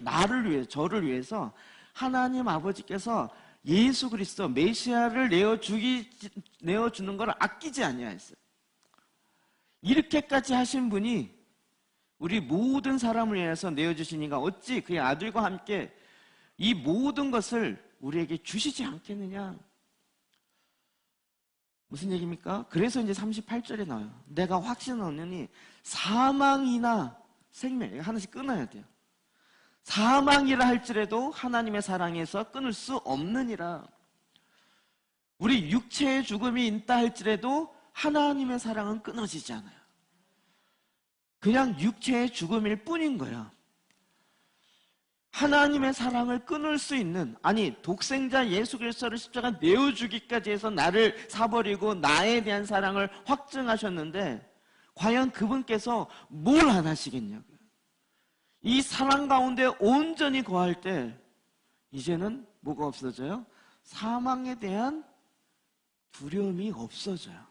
나를 위해, 저를 위해서 하나님 아버지께서 예수 그리스도 메시아를 내어주는 걸 아끼지 아니하였어요. 이렇게까지 하신 분이 우리 모든 사람을 위해서 내어주시니까 어찌 그의 아들과 함께 이 모든 것을 우리에게 주시지 않겠느냐. 무슨 얘기입니까? 그래서 이제 38절에 나와요. 내가 확신하노니 사망이나 생명, 하나씩 끊어야 돼요. 사망이라 할지라도 하나님의 사랑에서 끊을 수 없느니라. 우리 육체의 죽음이 있다 할지라도 하나님의 사랑은 끊어지지 않아요. 그냥 육체의 죽음일 뿐인 거야. 하나님의 사랑을 끊을 수 있는, 아니 독생자 예수 그리스도를 십자가 내어주기까지 해서 나를 사버리고 나에 대한 사랑을 확증하셨는데 과연 그분께서 뭘 안 하시겠냐고요. 이 사랑 가운데 온전히 거할 때 이제는 뭐가 없어져요? 사망에 대한 두려움이 없어져요.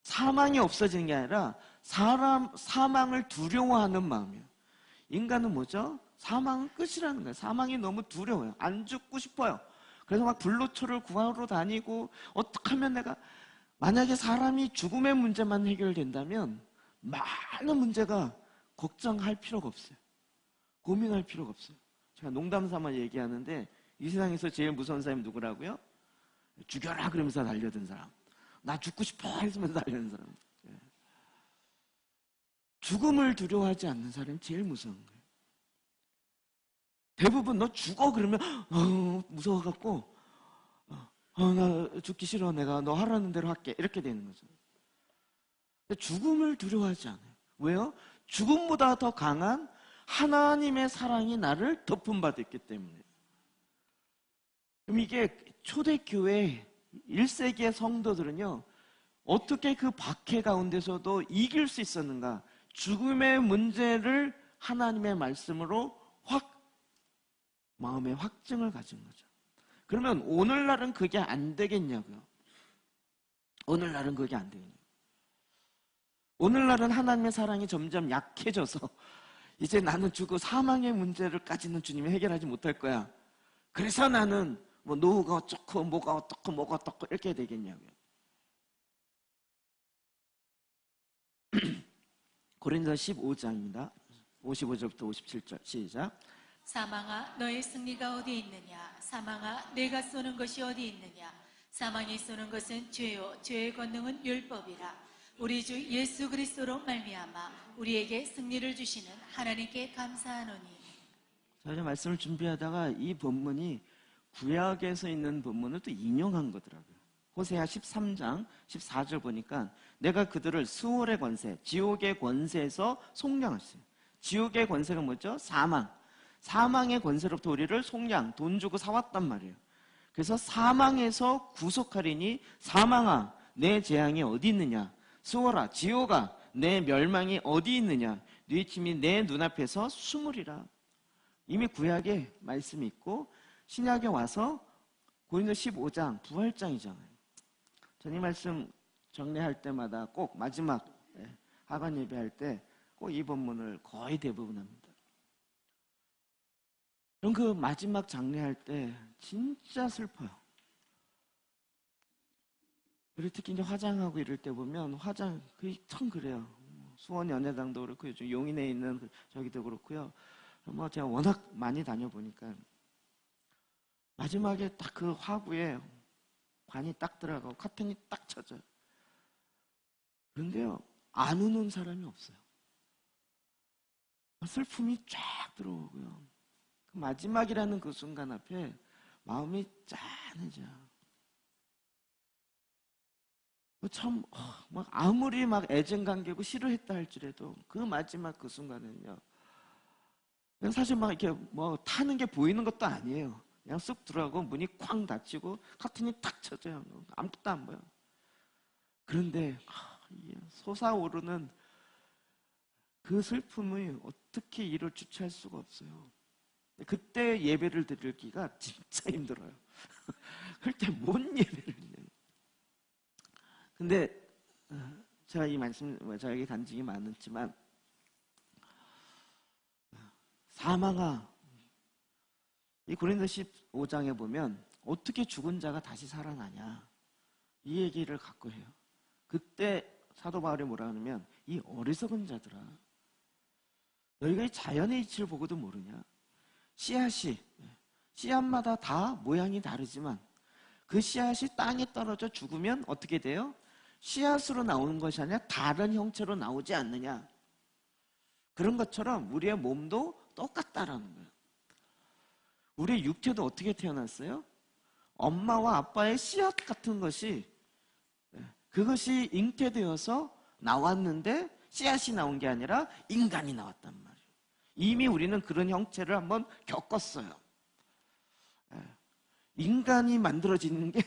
사망이 없어지는 게 아니라 사망을 두려워하는 마음이에요. 인간은 뭐죠? 사망은 끝이라는 거예요. 사망이 너무 두려워요. 안 죽고 싶어요. 그래서 막 불로초를 구하러 다니고, 어떻게 하면 만약에 사람이 죽음의 문제만 해결된다면 많은 문제가 걱정할 필요가 없어요. 고민할 필요가 없어요. 제가 농담 삼아 얘기하는데 이 세상에서 제일 무서운 사람이 누구라고요? 죽여라 그러면서 달려든 사람. 나 죽고 싶어 했으면서 달려든 사람. 죽음을 두려워하지 않는 사람이 제일 무서운 거예요. 대부분 너 죽어 그러면 무서워갖고 나 죽기 싫어, 내가 너 하라는 대로 할게, 이렇게 되는 거죠. 근데 죽음을 두려워하지 않아요. 왜요? 죽음보다 더 강한 하나님의 사랑이 나를 덮음받아 있기 때문에. 그럼 이게 초대교회 1세기의 성도들은요, 어떻게 그 박해 가운데서도 이길 수 있었는가? 죽음의 문제를 하나님의 말씀으로 마음의 확증을 가진 거죠. 그러면 오늘날은 그게 안 되겠냐고요. 오늘날은 그게 안 되겠냐고요. 오늘날은 하나님의 사랑이 점점 약해져서 이제 나는 죽고 사망의 문제를까지는 주님이 해결하지 못할 거야. 그래서 나는 뭐 노후가 어쩌고 뭐가 어떻고 이렇게 되겠냐고요. 고린도서 15장입니다. 55절부터 57절 시작. 사망아 너의 승리가 어디 있느냐. 사망아 내가 쏘는 것이 어디 있느냐. 사망이 쏘는 것은 죄요 죄의 권능은 율법이라. 우리 주 예수 그리스도로 말미암아 우리에게 승리를 주시는 하나님께 감사하노니. 제가 말씀을 준비하다가 이 본문이 구약에서 있는 본문을 또 인용한 거더라고요. 호세아 13장 14절 보니까 내가 그들을 수월의 권세, 지옥의 권세에서 속량했어요. 지옥의 권세가 뭐죠? 사망. 사망의 권세로부터 우리를 속량, 돈 주고 사왔단 말이에요. 그래서 사망에서 구속하리니 사망아 내 재앙이 어디 있느냐? 수월아 지옥아 내 멸망이 어디 있느냐? 네 침이 내 눈앞에서 숨으리라. 이미 구약에 말씀이 있고 신약에 와서 고린도 15장 부활장이잖아요. 전 이 말씀 정리할 때마다 꼭 마지막 하반 예배할 때 꼭 이 본문을 거의 대부분 합니다. 그럼 그 마지막 장례할 때 진짜 슬퍼요. 그리고 특히 이제 화장하고 이럴 때 보면 화장 그게 참 그래요. 수원 연회당도 그렇고 요즘 용인에 있는 저기도 그렇고요. 뭐 제가 워낙 많이 다녀보니까 마지막에 딱 그 화구에 관이 딱 들어가고 커튼이 딱 쳐져요. 그런데요 안 우는 사람이 없어요. 슬픔이 쫙 들어오고요. 그 마지막이라는 그 순간 앞에 마음이 짠해져요. 참, 막 아무리 막 애정관계고 싫어했다 할지라도 그 마지막 그 순간은요. 그냥 사실 막 이렇게 뭐 타는 게 보이는 것도 아니에요. 그냥 쑥 들어가고 문이 쾅 닫히고 커튼이 탁 쳐져요. 아무것도 안 보여. 그런데 솟아오르는 그 슬픔을 어떻게 이를 주체할 수가 없어요. 그때 예배를 드리기가 진짜 힘들어요. 그때 뭔 예배를 드려요. 근데 제가 이 말씀 저에게 간증이 많았지만 사망아 이 고린도 15장에 보면 어떻게 죽은 자가 다시 살아나냐 이 얘기를 갖고 해요. 그때 사도 바울이 뭐라 하냐면 이 어리석은 자들아 너희가 이 자연의 이치를 보고도 모르냐. 씨앗마다 다 모양이 다르지만 그 씨앗이 땅에 떨어져 죽으면 어떻게 돼요? 씨앗으로 나오는 것이 아니라 다른 형체로 나오지 않느냐. 그런 것처럼 우리의 몸도 똑같다라는 거예요. 우리의 육체도 어떻게 태어났어요? 엄마와 아빠의 씨앗 같은 것이 그것이 잉태되어서 나왔는데 씨앗이 나온 게 아니라 인간이 나왔단 말이에요. 이미 우리는 그런 형체를 한번 겪었어요. 인간이 만들어지는 게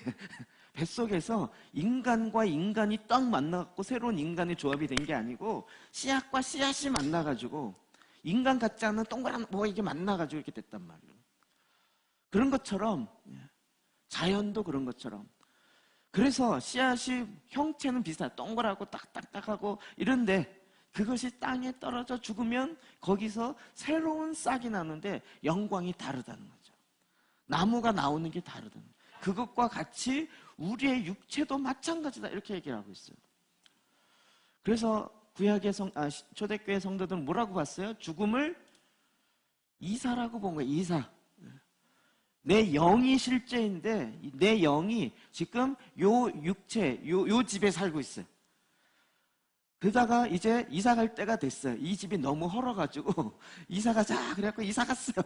뱃속에서 인간과 인간이 딱 만나갖고 새로운 인간의 조합이 된 게 아니고 씨앗과 씨앗이 만나가지고 인간 같지 않은 동그란 뭐가 이게 만나가지고 이렇게 됐단 말이에요. 그런 것처럼 자연도 그런 것처럼 그래서 씨앗이 형체는 비슷해요. 동그랗고 딱딱딱하고 이런데 그것이 땅에 떨어져 죽으면 거기서 새로운 싹이 나는데 영광이 다르다는 거죠. 나무가 나오는 게 다르다는 거죠. 그것과 같이 우리의 육체도 마찬가지다 이렇게 얘기를 하고 있어요. 그래서 구약의 초대교회 성도들은 뭐라고 봤어요? 죽음을 이사라고 본 거예요. 이사. 내 영이 실제인데 내 영이 지금 요 육체, 요 집에 살고 있어요. 그러다가 이제 이사 갈 때가 됐어요. 이 집이 너무 헐어가지고 이사 가자 그래갖고 이사 갔어요.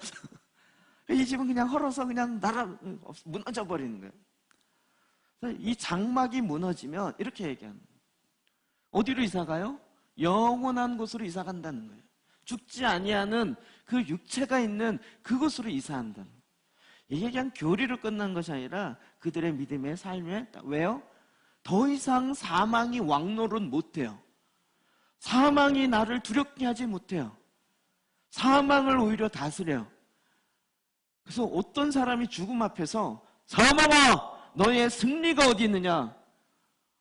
이 집은 그냥 헐어서 그냥 무너져 버리는 거예요. 그래서 이 장막이 무너지면 이렇게 얘기하는 거예요. 어디로 이사 가요? 영원한 곳으로 이사 간다는 거예요. 죽지 아니하는 그 육체가 있는 그곳으로 이사한다는 거예요. 이게 그냥 교리로 끝난 것이 아니라 그들의 믿음의 삶에 왜요? 더 이상 사망이 왕노릇 못해요. 사망이 나를 두렵게 하지 못해요. 사망을 오히려 다스려요. 그래서 어떤 사람이 죽음 앞에서 사망아 너의 승리가 어디 있느냐.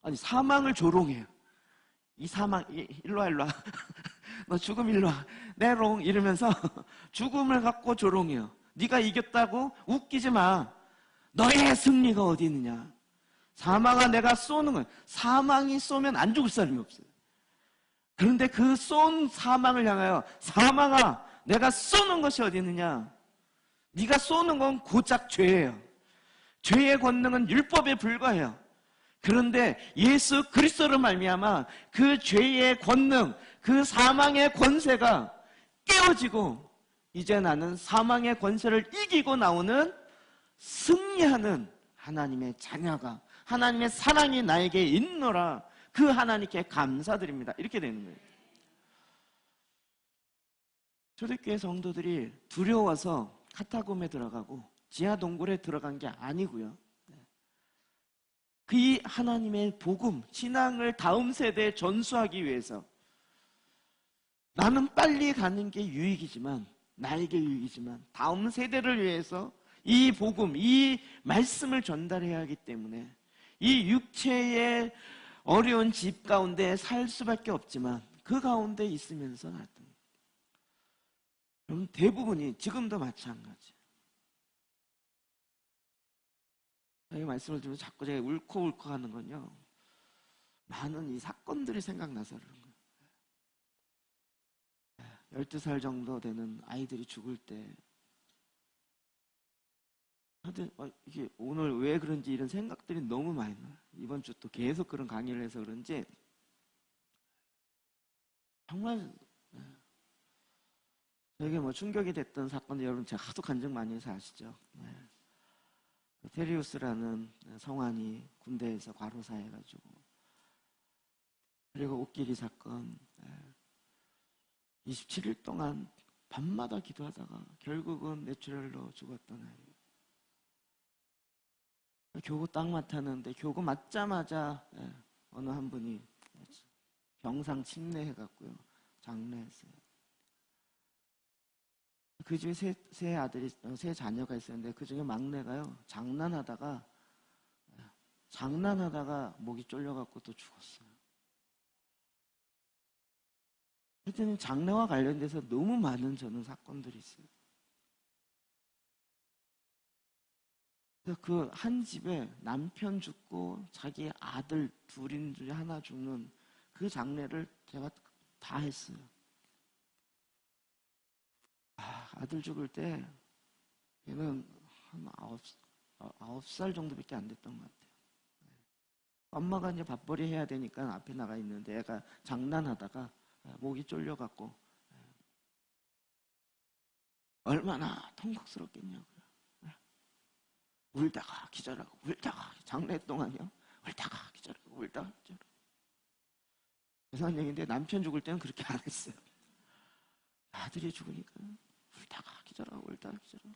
아니 사망을 조롱해요. 이 사망 일로와 너 죽음 일로와 내롱 이러면서 죽음을 갖고 조롱해요. 네가 이겼다고 웃기지 마. 너의 승리가 어디 있느냐. 사망아 내가 쏘는 거예요. 사망이 쏘면 안 죽을 사람이 없어요. 그런데 그 쏜 사망을 향하여 사망아 내가 쏘는 것이 어디 있느냐. 네가 쏘는 건 고작 죄예요. 죄의 권능은 율법에 불과해요. 그런데 예수 그리스도로 말미암아 그 죄의 권능, 그 사망의 권세가 깨어지고 이제 나는 사망의 권세를 이기고 나오는 승리하는 하나님의 자녀가 하나님의 사랑이 나에게 있노라. 그 하나님께 감사드립니다. 이렇게 되는 거예요. 초대교회 성도들이 두려워서 카타콤에 들어가고 지하 동굴에 들어간 게 아니고요. 그 하나님의 복음, 신앙을 다음 세대에 전수하기 위해서 나는 빨리 가는 게 유익이지만, 나에게 유익이지만 다음 세대를 위해서 이 복음, 이 말씀을 전달해야 하기 때문에 이 육체의 어려운 집 가운데 살 수밖에 없지만 그 가운데 있으면서 나왔던 거예요. 여러분, 대부분이 지금도 마찬가지. 이 말씀을 들으면 자꾸 제가 울컥울컥 하는 건요, 많은 이 사건들이 생각나서 그런 거예요. 12살 정도 되는 아이들이 죽을 때, 하여튼 이게 오늘 왜 그런지 이런 생각들이 너무 많이 나요. 이번 주 또 계속 그런 강의를 해서 그런지 정말 저에게 뭐 충격이 됐던 사건들, 여러분 제가 하도 간증 많이 해서 아시죠? 테리우스라는 성환이 군대에서 과로사해가지고, 그리고 옥길이 사건, 27일 동안 밤마다 기도하다가 결국은 뇌출혈로 죽었던 아이. 교구 딱 맡았는데 교구 맞자마자 어느 한 분이 병상 침례해갖고요, 장례했어요. 그 집에 세 자녀가 있었는데 그 중에 막내가요, 장난하다가 목이 쫄려갖고 또 죽었어요. 하여튼 장례와 관련돼서 너무 많은 저는 사건들이 있어요. 그 한 집에 남편 죽고 자기 아들 둘인 중에 하나 죽는 그 장례를 제가 다 했어요. 아들 죽을 때 얘는 한 9살 정도밖에 안 됐던 것 같아요. 엄마가 이제 밥벌이 해야 되니까 앞에 나가 있는데 애가 장난하다가 목이 쫄려갖고 얼마나 통곡스럽겠냐고요. 울다가 기절하고 울다가, 장례 동안이요, 울다가 기절하고 울다가 기절하고. 죄송한 얘기인데 남편 죽을 때는 그렇게 안 했어요. 아들이 죽으니까 울다가 기절하고 울다가 기절하고.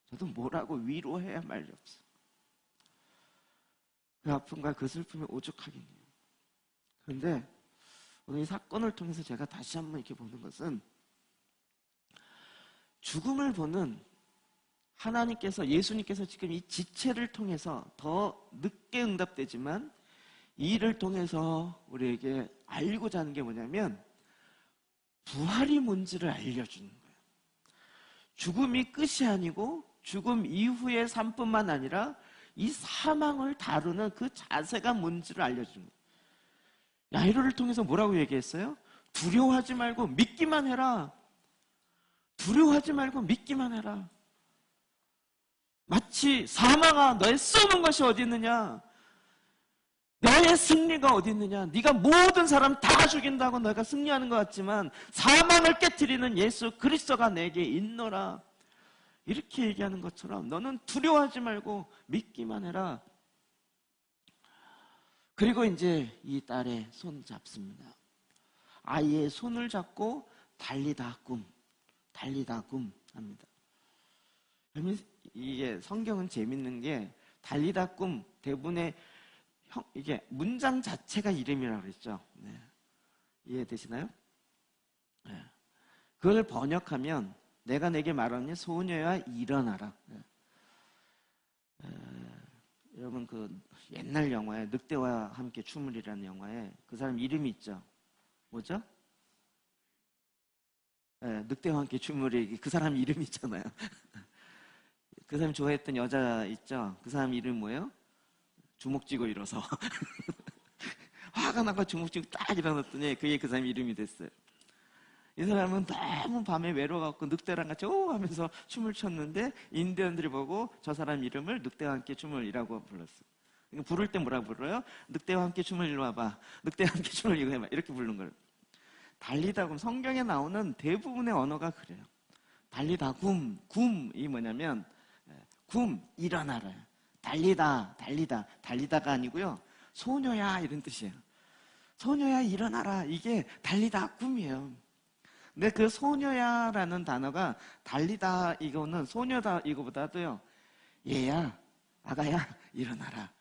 저도 뭐라고 위로해야 말이 없어. 그 아픔과 그 슬픔이 오죽하긴 해요. 그런데 오늘 이 사건을 통해서 제가 다시 한번 이렇게 보는 것은, 죽음을 보는 하나님께서, 예수님께서 지금 이 지체를 통해서 더 늦게 응답되지만 이 일을 통해서 우리에게 알고자 하는 게 뭐냐면, 부활이 뭔지를 알려주는 거예요. 죽음이 끝이 아니고 죽음 이후의 삶뿐만 아니라 이 사망을 다루는 그 자세가 뭔지를 알려주는 거예요. 야이로를 통해서 뭐라고 얘기했어요? 두려워하지 말고 믿기만 해라. 두려워하지 말고 믿기만 해라. 마치 사망아, 너의 쏘는 것이 어디 있느냐? 너의 승리가 어디 있느냐? 네가 모든 사람 다 죽인다고 너가 승리하는 것 같지만 사망을 깨트리는 예수 그리스도가 내게 있노라. 이렇게 얘기하는 것처럼 너는 두려워하지 말고 믿기만 해라. 그리고 이제 이 딸의 손 잡습니다. 아이의 손을 잡고 달리다 굼 합니다. 이게 성경은 재밌는 게, 달리다 굼 대부분의 이게 문장 자체가 이름이라고 그랬죠. 네. 이해되시나요? 네. 그걸 번역하면 내가 내게 말하니 소녀야 일어나라. 네. 여러분 그 옛날 영화에 늑대와 함께 춤을이라는 영화에 그 사람 이름이 있죠. 뭐죠? 네, 늑대와 함께 춤을이, 그 사람 이름이 있잖아요. 그 사람 좋아했던 여자 있죠? 그 사람 이름 뭐예요? 주먹 쥐고 일어서 화가 나고 주먹 쥐고 딱 일어났더니 그게 그 사람 이름이 됐어요. 이 사람은 너무 밤에 외로워갖고 늑대랑 같이 오 하면서 춤을 췄는데 인디언들이 보고 저 사람 이름을 늑대와 함께 춤을이라고 불렀어요. 그러니까 부를 때 뭐라고 불러요? 늑대와 함께 춤을 이리 와봐, 늑대와 함께 춤을 이거 해봐, 이렇게 부르는 거예요. 달리다 굼, 성경에 나오는 대부분의 언어가 그래요. 달리다 굼, 굼이 뭐냐면 굼, 일어나라. 달리다, 달리다, 달리다가 아니고요. 소녀야 이런 뜻이에요. 소녀야 일어나라. 이게 달리다 꿈이에요. 근데 그 소녀야라는 단어가 달리다 이거는 소녀다 이거보다도요. 얘야, 아가야 일어나라.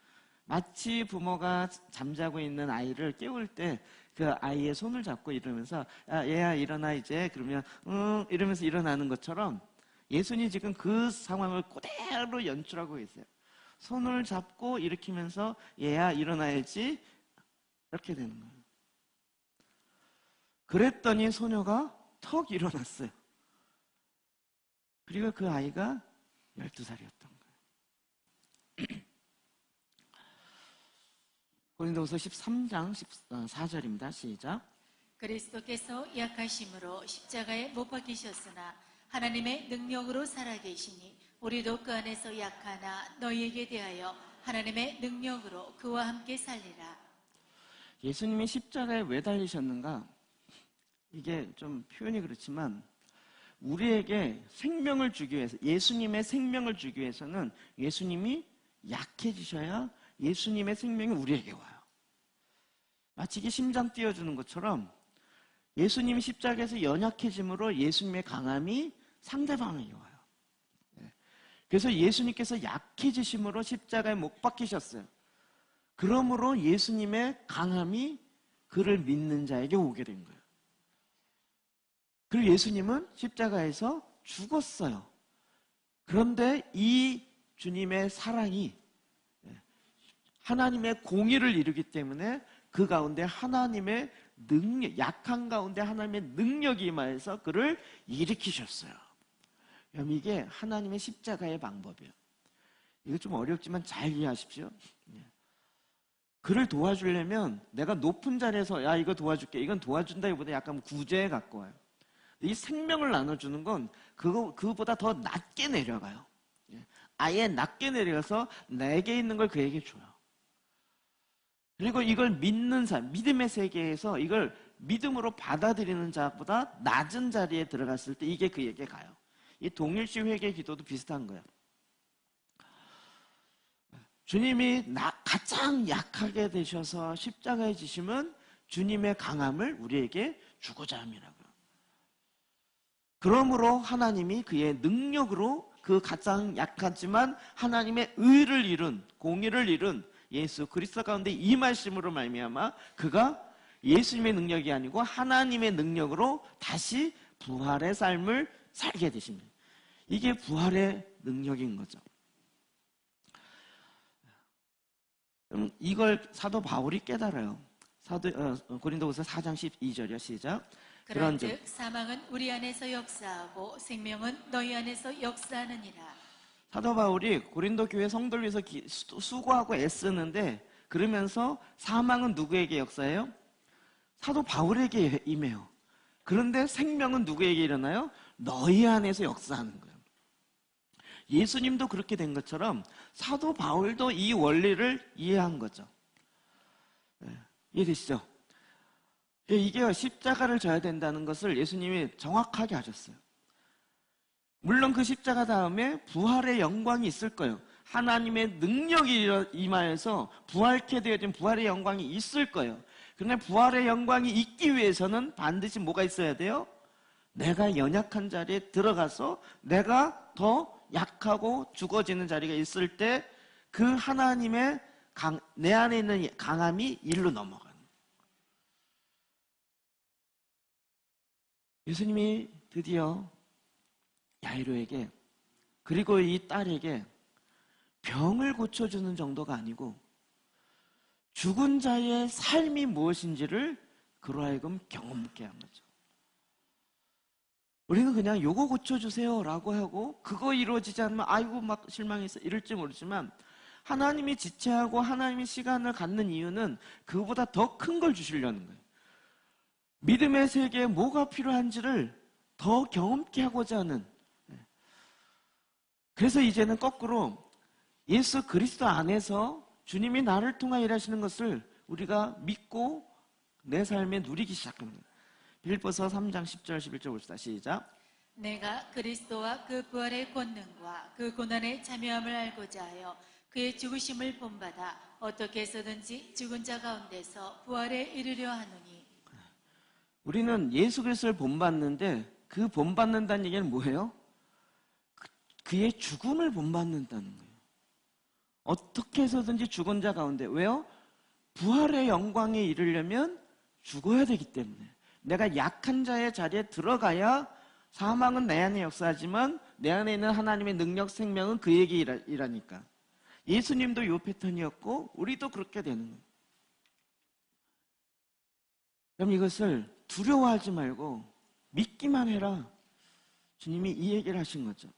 마치 부모가 잠자고 있는 아이를 깨울 때 그 아이의 손을 잡고 이러면서 야, 얘야 일어나 이제 그러면 응 이러면서 일어나는 것처럼 예수님이 지금 그 상황을 그대로 연출하고 있어요. 손을 잡고 일으키면서 얘야 일어나야지 이렇게 되는 거예요. 그랬더니 소녀가 턱 일어났어요. 그리고 그 아이가 12살이었던 거예요. 고린도후서 13장 14절입니다. 시작. 그리스도께서 약하심으로 십자가에 못 박히셨으나 하나님의 능력으로 살아계시니 우리도 그 안에서 약하나 너희에게 대하여 하나님의 능력으로 그와 함께 살리라. 예수님이 십자가에 왜 달리셨는가? 이게 좀 표현이 그렇지만 우리에게 생명을 주기 위해서, 예수님의 생명을 주기 위해서는 예수님이 약해지셔야 예수님의 생명이 우리에게 와요. 마치 이게 심장 띄워주는 것처럼 예수님이 십자가에서 연약해짐으로 예수님의 강함이 상대방에게 와요. 그래서 예수님께서 약해지심으로 십자가에 못 박히셨어요. 그러므로 예수님의 강함이 그를 믿는 자에게 오게 된 거예요. 그리고 예수님은 십자가에서 죽었어요. 그런데 이 주님의 사랑이 하나님의 공의를 이루기 때문에 그 가운데 하나님의 능력, 약한 가운데 하나님의 능력이 임하여서 그를 일으키셨어요. 그럼 이게 하나님의 십자가의 방법이에요. 이거 좀 어렵지만 잘 이해하십시오. 그를 도와주려면 내가 높은 자리에서 야 이거 도와줄게. 이건 도와준다기보다 약간 구제에 가까워요. 이 생명을 나눠주는 건 그거보다 더 낮게 내려가요. 아예 낮게 내려가서 내게 있는 걸 그에게 줘요. 그리고 이걸 믿는 사람, 믿음의 세계에서 이걸 믿음으로 받아들이는 자보다 낮은 자리에 들어갔을 때 이게 그에게 가요. 이 동일시 회개 기도도 비슷한 거예요. 주님이 가장 약하게 되셔서 십자가에 지심은 주님의 강함을 우리에게 주고자 함이라고요. 그러므로 하나님이 그의 능력으로 그 가장 약하지만 하나님의 의를 이룬, 공의를 이룬 예수 그리스도 가운데 임하심으로 말미암아 그가 예수님의 능력이 아니고 하나님의 능력으로 다시 부활의 삶을 살게 되십니다. 이게 부활의 능력인 거죠. 이걸 사도 바울이 깨달아요. 고린도후서 4장 12절이요. 시작. 그런즉 사망은 우리 안에서 역사하고 생명은 너희 안에서 역사하느니라. 사도 바울이 고린도 교회 성도를 위해서 수고하고 애쓰는데 그러면서 사망은 누구에게 역사해요? 사도 바울에게 임해요. 그런데 생명은 누구에게 일어나요? 너희 안에서 역사하는 거예요. 예수님도 그렇게 된 것처럼 사도 바울도 이 원리를 이해한 거죠. 이해되시죠? 이게 십자가를 져야 된다는 것을 예수님이 정확하게 하셨어요. 물론 그 십자가 다음에 부활의 영광이 있을 거예요. 하나님의 능력이 임하여서 부활케 되어진 부활의 영광이 있을 거예요. 그런데 부활의 영광이 있기 위해서는 반드시 뭐가 있어야 돼요? 내가 연약한 자리에 들어가서 내가 더 약하고 죽어지는 자리가 있을 때 그 하나님의 내 안에 있는 강함이 일로 넘어가는 거예요. 예수님이 드디어 야이로에게 그리고 이 딸에게 병을 고쳐주는 정도가 아니고 죽은 자의 삶이 무엇인지를 그로 하여금 경험케 한 거죠. 우리는 그냥 요거 고쳐주세요 라고 하고 그거 이루어지지 않으면 아이고 막 실망해서 이럴지 모르지만 하나님이 지체하고 하나님이 시간을 갖는 이유는 그거보다 더 큰 걸 주시려는 거예요. 믿음의 세계에 뭐가 필요한지를 더 경험케 하고자 하는. 그래서 이제는 거꾸로 예수 그리스도 안에서 주님이 나를 통하여 일하시는 것을 우리가 믿고 내 삶에 누리기 시작합니다. 빌립보서 3장 10절 11절 봅시다. 시작. 내가 그리스도와 그 부활의 권능과 그 고난의 참여함을 알고자 하여 그의 죽으심을 본받아 어떻게 해서든지 죽은 자 가운데서 부활에 이르려 하노니. 우리는 예수 그리스도를 본받는데 그 본받는다는 얘기는 뭐예요? 그의 죽음을 본받는다는 거예요. 어떻게 해서든지 죽은 자 가운데. 왜요? 부활의 영광에 이르려면 죽어야 되기 때문에. 내가 약한 자의 자리에 들어가야 사망은 내 안에 역사하지만 내 안에 있는 하나님의 능력, 생명은 그에게 일하니까. 예수님도 이 패턴이었고 우리도 그렇게 되는 거예요. 그럼 이것을 두려워하지 말고 믿기만 해라. 주님이 이 얘기를 하신 거죠.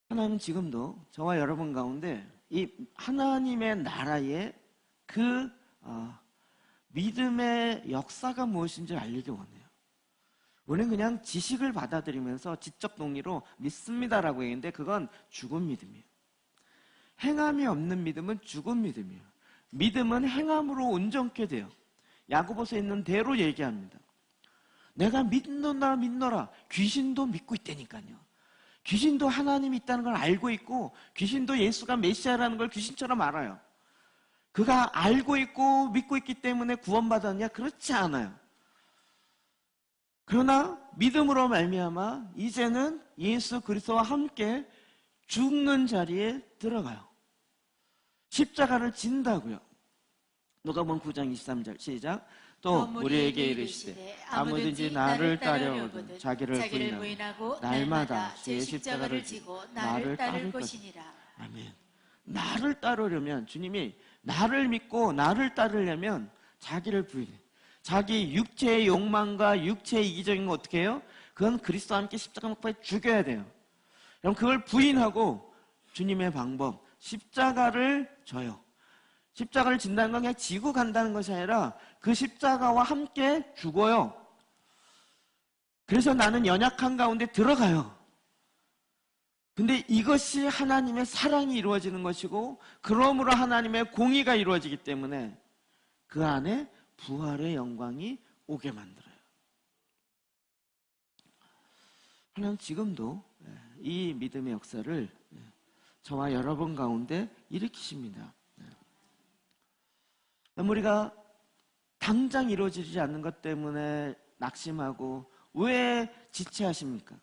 하나님은 지금도 저와 여러분 가운데 이 하나님의 나라의 그 믿음의 역사가 무엇인지 알리기 원해요. 우리는 그냥 지식을 받아들이면서 지적 동의로 믿습니다라고 얘기했는데 그건 죽은 믿음이에요. 행함이 없는 믿음은 죽은 믿음이에요. 믿음은 행함으로 온전케 돼요. 야고보서에 있는 대로 얘기합니다. 내가 믿노라. 귀신도 믿고 있다니까요. 귀신도 하나님이 있다는 걸 알고 있고 귀신도 예수가 메시아라는 걸 귀신처럼 알아요. 그가 알고 있고 믿고 있기 때문에 구원받았냐? 그렇지 않아요. 그러나 믿음으로 말미암아 이제는 예수 그리스도와 함께 죽는 자리에 들어가요. 십자가를 진다고요. 누가복음 9장 23절 시작. 또 우리에게 이르시되 아무든지 나를 따르려거든 자기를 부인하고 날마다 제 십자가를 지고 나를 따를 것이니라. 아멘. 나를 따르려면 주님이 나를 믿고 나를 따르려면 자기를 부인해. 자기 육체의 욕망과 육체의 이기적인 거 어떻게 해요? 그건 그리스도와 함께 십자가 못 박혀 죽여야 돼요. 그럼 그걸 부인하고 주님의 방법 십자가를 져요. 십자가를 진다는 건 그냥 지고 간다는 것이 아니라 그 십자가와 함께 죽어요. 그래서 나는 연약한 가운데 들어가요. 근데 이것이 하나님의 사랑이 이루어지는 것이고 그러므로 하나님의 공의가 이루어지기 때문에 그 안에 부활의 영광이 오게 만들어요. 하나님 지금도 이 믿음의 역사를 저와 여러분 가운데 일으키십니다. 우리가 당장 이루어지지 않는 것 때문에 낙심하고 왜 지체하십니까?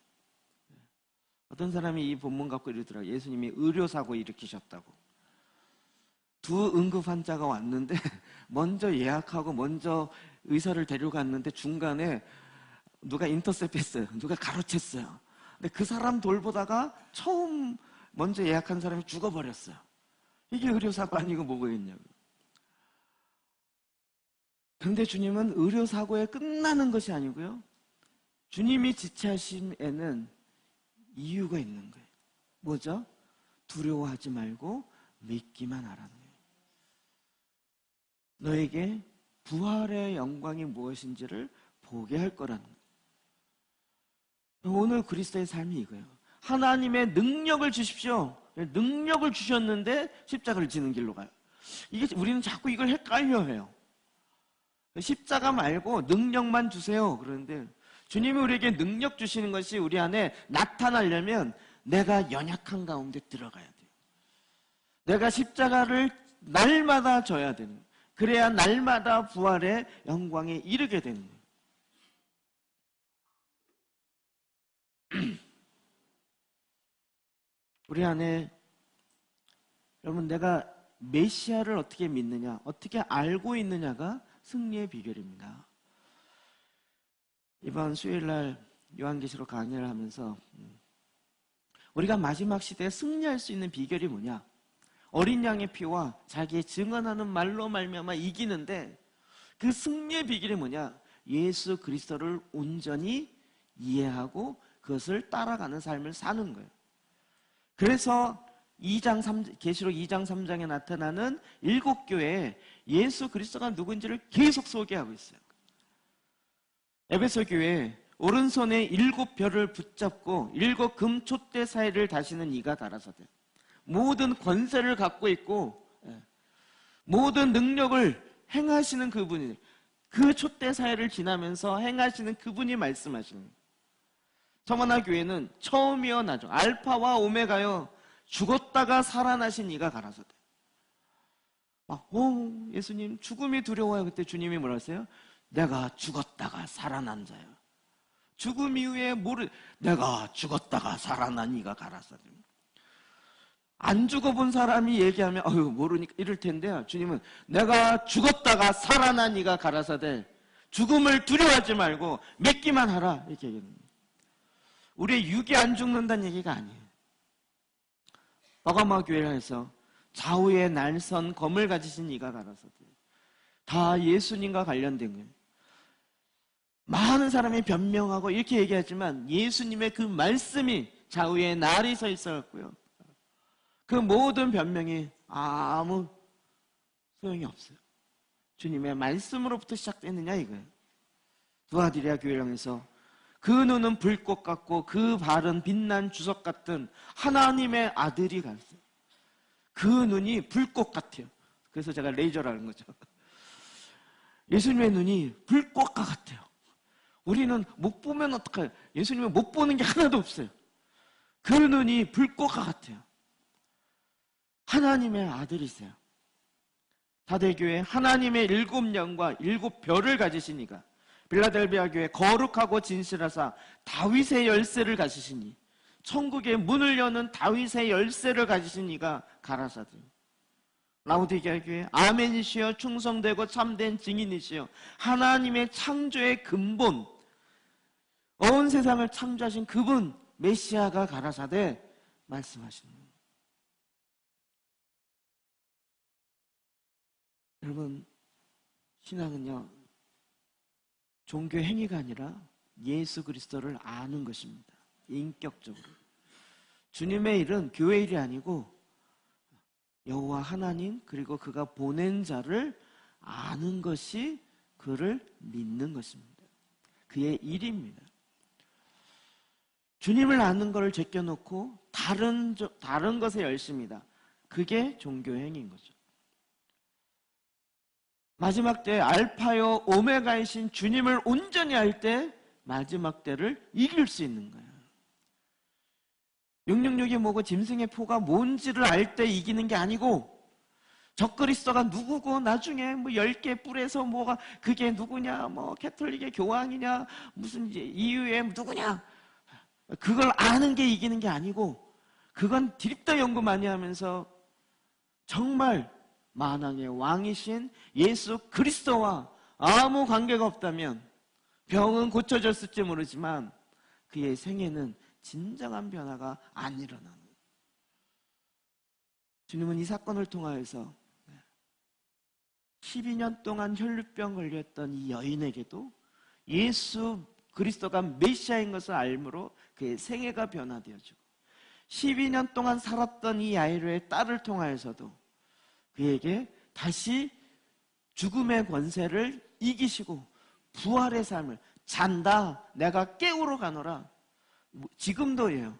어떤 사람이 이 본문 갖고 이러더라고요. 예수님이 의료사고 일으키셨다고. 두 응급 환자가 왔는데 먼저 예약하고 먼저 의사를 데려갔는데 중간에 누가 인터셉했어요. 누가 가로챘어요. 근데 그 사람 돌보다가 처음 먼저 예약한 사람이 죽어버렸어요. 이게 의료사고 아니고 뭐겠냐고요. 그런데 주님은 의료사고에 끝나는 것이 아니고요. 주님이 지체하심에는 이유가 있는 거예요. 뭐죠? 두려워하지 말고 믿기만 하라는 거예요. 너에게 부활의 영광이 무엇인지를 보게 할 거라는 거예요. 오늘 그리스도의 삶이 이거예요. 하나님의 능력을 주십시오. 능력을 주셨는데 십자가를 지는 길로 가요. 이게 우리는 자꾸 이걸 헷갈려 해요. 십자가 말고 능력만 주세요. 그런데 주님이 우리에게 능력 주시는 것이 우리 안에 나타나려면 내가 연약한 가운데 들어가야 돼요. 내가 십자가를 날마다 져야 되는 거예요. 그래야 날마다 부활의 영광에 이르게 되는 거예요. 우리 안에 여러분 내가 메시아를 어떻게 믿느냐, 어떻게 알고 있느냐가 승리의 비결입니다. 이번 수요일날 요한계시록 강의를 하면서 우리가 마지막 시대에 승리할 수 있는 비결이 뭐냐? 어린 양의 피와 자기의 증언하는 말로 말미암아 이기는데 그 승리의 비결이 뭐냐? 예수 그리스도를 온전히 이해하고 그것을 따라가는 삶을 사는 거예요. 그래서 계시록 2장 3장에 나타나는 7교회에 예수 그리스도가 누군지를 계속 소개하고 있어요. 에베소 교회에 오른손에 7별을 붙잡고 7금 촛대 사이를 다시는 이가 달아서되 모든 권세를 갖고 있고 모든 능력을 행하시는 그분이 그 촛대 사이를 지나면서 행하시는 그분이 말씀하시는 거예요. 서머나 교회는 처음이요 나중 알파와 오메가요 죽었다가 살아나신 이가 가라사대. 예수님 죽음이 두려워요. 그때 주님이 뭐라 하세요? 내가 죽었다가 살아난 자요. 죽음 이후에 내가 죽었다가 살아난 이가 가라사대. 안 죽어본 사람이 얘기하면 모르니까 이럴 텐데요. 주님은 내가 죽었다가 살아난 이가 가라사대. 죽음을 두려워하지 말고 믿기만 하라 이렇게 얘기합니다. 우리의 육이 안 죽는다는 얘기가 아니에요. 버가마 교회에서 좌우에 날선 검을 가지신 이가 가라사대. 다 예수님과 관련된 거예요. 많은 사람이 변명하고 이렇게 얘기하지만 예수님의 그 말씀이 좌우에 날이 서 있었고요. 그 모든 변명이 아무 소용이 없어요. 주님의 말씀으로부터 시작됐느냐 이거예요. 두아디리아 교회령에서 그 눈은 불꽃 같고 그 발은 빛난 주석 같은 하나님의 아들이 갔어요. 그 눈이 불꽃 같아요. 그래서 제가 레이저라는 거죠. 예수님의 눈이 불꽃과 같아요. 우리는 못 보면 어떡해요? 예수님은 못 보는 게 하나도 없어요. 그 눈이 불꽃과 같아요. 하나님의 아들이세요. 다대교회 하나님의 7영과 7별을 가지시니가 빌라델비아 교회 거룩하고 진실하사 다윗의 열쇠를 가지시니 천국의 문을 여는 다윗의 열쇠를 가지신 이가 가라사대. 라오디게아 교회 아멘이시여 충성되고 참된 증인이시여 하나님의 창조의 근본 온 세상을 창조하신 그분 메시아가 가라사대 말씀하시는 거예요. 여러분 신앙은요 종교 행위가 아니라 예수 그리스도를 아는 것입니다. 인격적으로. 주님의 일은 교회 일이 아니고 여호와 하나님 그리고 그가 보낸 자를 아는 것이 그를 믿는 것입니다. 그의 일입니다. 주님을 아는 것을 제껴놓고 다른 것에 열심이다. 그게 종교 행위인 거죠. 마지막 때 알파요 오메가이신 주님을 온전히 알 때 마지막 때를 이길 수 있는 거예요. 666이 뭐고 짐승의 포가 뭔지를 알 때 이기는 게 아니고 적그리스도가 누구고 나중에 뭐 10개 뿔에서 뭐가 그게 누구냐 뭐 캐톨릭의 교황이냐 무슨 이유의 누구냐 그걸 아는 게 이기는 게 아니고 그건 드립다 연구 많이 하면서 정말 만왕의 왕이신 예수 그리스도와 아무 관계가 없다면 병은 고쳐졌을지 모르지만 그의 생애는 진정한 변화가 안 일어나는 거예요. 주님은 이 사건을 통하여서 12년 동안 혈루병 걸렸던 이 여인에게도 예수 그리스도가 메시아인 것을 알므로 그의 생애가 변화되어지고 12년 동안 살았던 이 야이로의 딸을 통하여서도 그에게 다시 죽음의 권세를 이기시고 부활의 삶을 잔다 내가 깨우러 가노라. 지금도예요.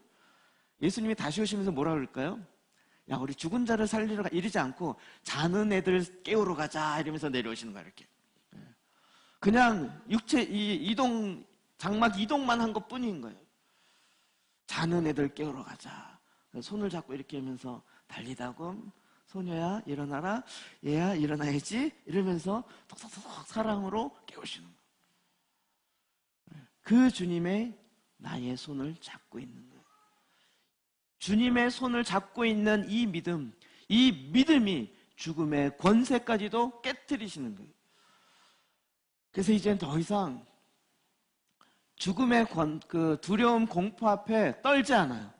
예수님이 다시 오시면서 뭐라 그럴까요? 야 우리 죽은 자를 살리러 가 이러지 않고 자는 애들 깨우러 가자 이러면서 내려오시는 거야. 이렇게 그냥 육체 이동 장막 이동만 한 것뿐인 거예요. 자는 애들 깨우러 가자. 손을 잡고 이렇게 하면서 달리다고 소녀야 일어나라 얘야 일어나야지 이러면서 톡톡톡 사랑으로 깨우시는 거예요. 그 주님의 나의 손을 잡고 있는 거예요. 주님의 손을 잡고 있는 이 믿음이 죽음의 권세까지도 깨트리시는 거예요. 그래서 이제는 더 이상 죽음의 그 두려움 공포 앞에 떨지 않아요.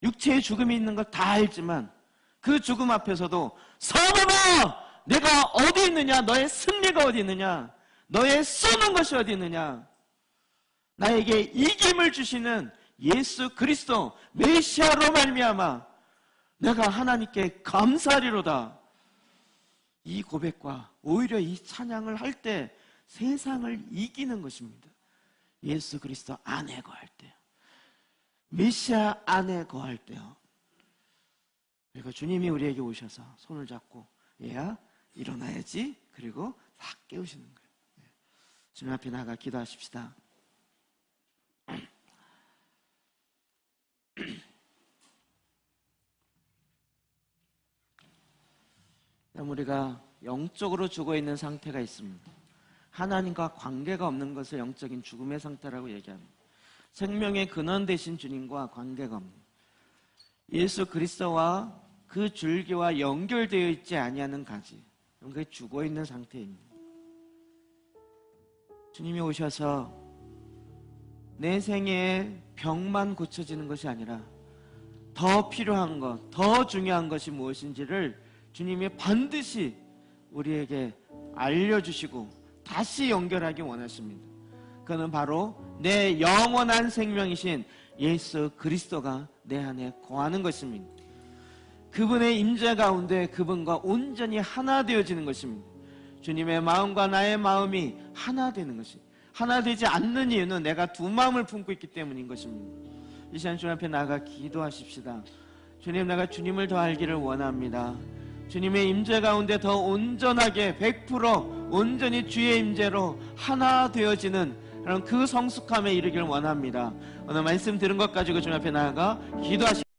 육체의 죽음이 있는 걸 다 알지만 그 죽음 앞에서도 사람아 내가 어디 있느냐 너의 승리가 어디 있느냐 너의 쏘는 것이 어디 있느냐 나에게 이김을 주시는 예수 그리스도 메시아로 말미암아 내가 하나님께 감사하리로다. 이 고백과 오히려 이 찬양을 할 때 세상을 이기는 것입니다. 예수 그리스도 안에 거할 때요. 메시아 안에 거할 때요. 그리고 주님이 우리에게 오셔서 손을 잡고 얘야 일어나야지 그리고 싹 깨우시는 거예요. 주님 앞에 나가 기도하십시다. 우리가 영적으로 죽어 있는 상태가 있습니다. 하나님과 관계가 없는 것을 영적인 죽음의 상태라고 얘기합니다. 생명의 근원 되신 주님과 관계가 없는, 예수 그리스도와 그 줄기와 연결되어 있지 아니하는 가지, 그게 죽어 있는 상태입니다. 주님이 오셔서 내 생애의 병만 고쳐지는 것이 아니라 더 필요한 것, 더 중요한 것이 무엇인지를 주님이 반드시 우리에게 알려주시고 다시 연결하기 원하십니다. 그는 바로 내 영원한 생명이신 예수 그리스도가 내 안에 거하는 것입니다. 그분의 임재 가운데 그분과 온전히 하나 되어지는 것입니다. 주님의 마음과 나의 마음이 하나 되는 것입니다. 하나 되지 않는 이유는 내가 두 마음을 품고 있기 때문인 것입니다. 이 시간 주님 앞에 나가 기도하십시다. 주님, 내가 주님을 더 알기를 원합니다. 주님의 임재 가운데 더 온전하게 100% 온전히 주의 임재로 하나 되어지는 그런 그 성숙함에 이르기를 원합니다. 오늘 말씀 들은 것 가지고 주님 앞에 나아가 기도하십시다.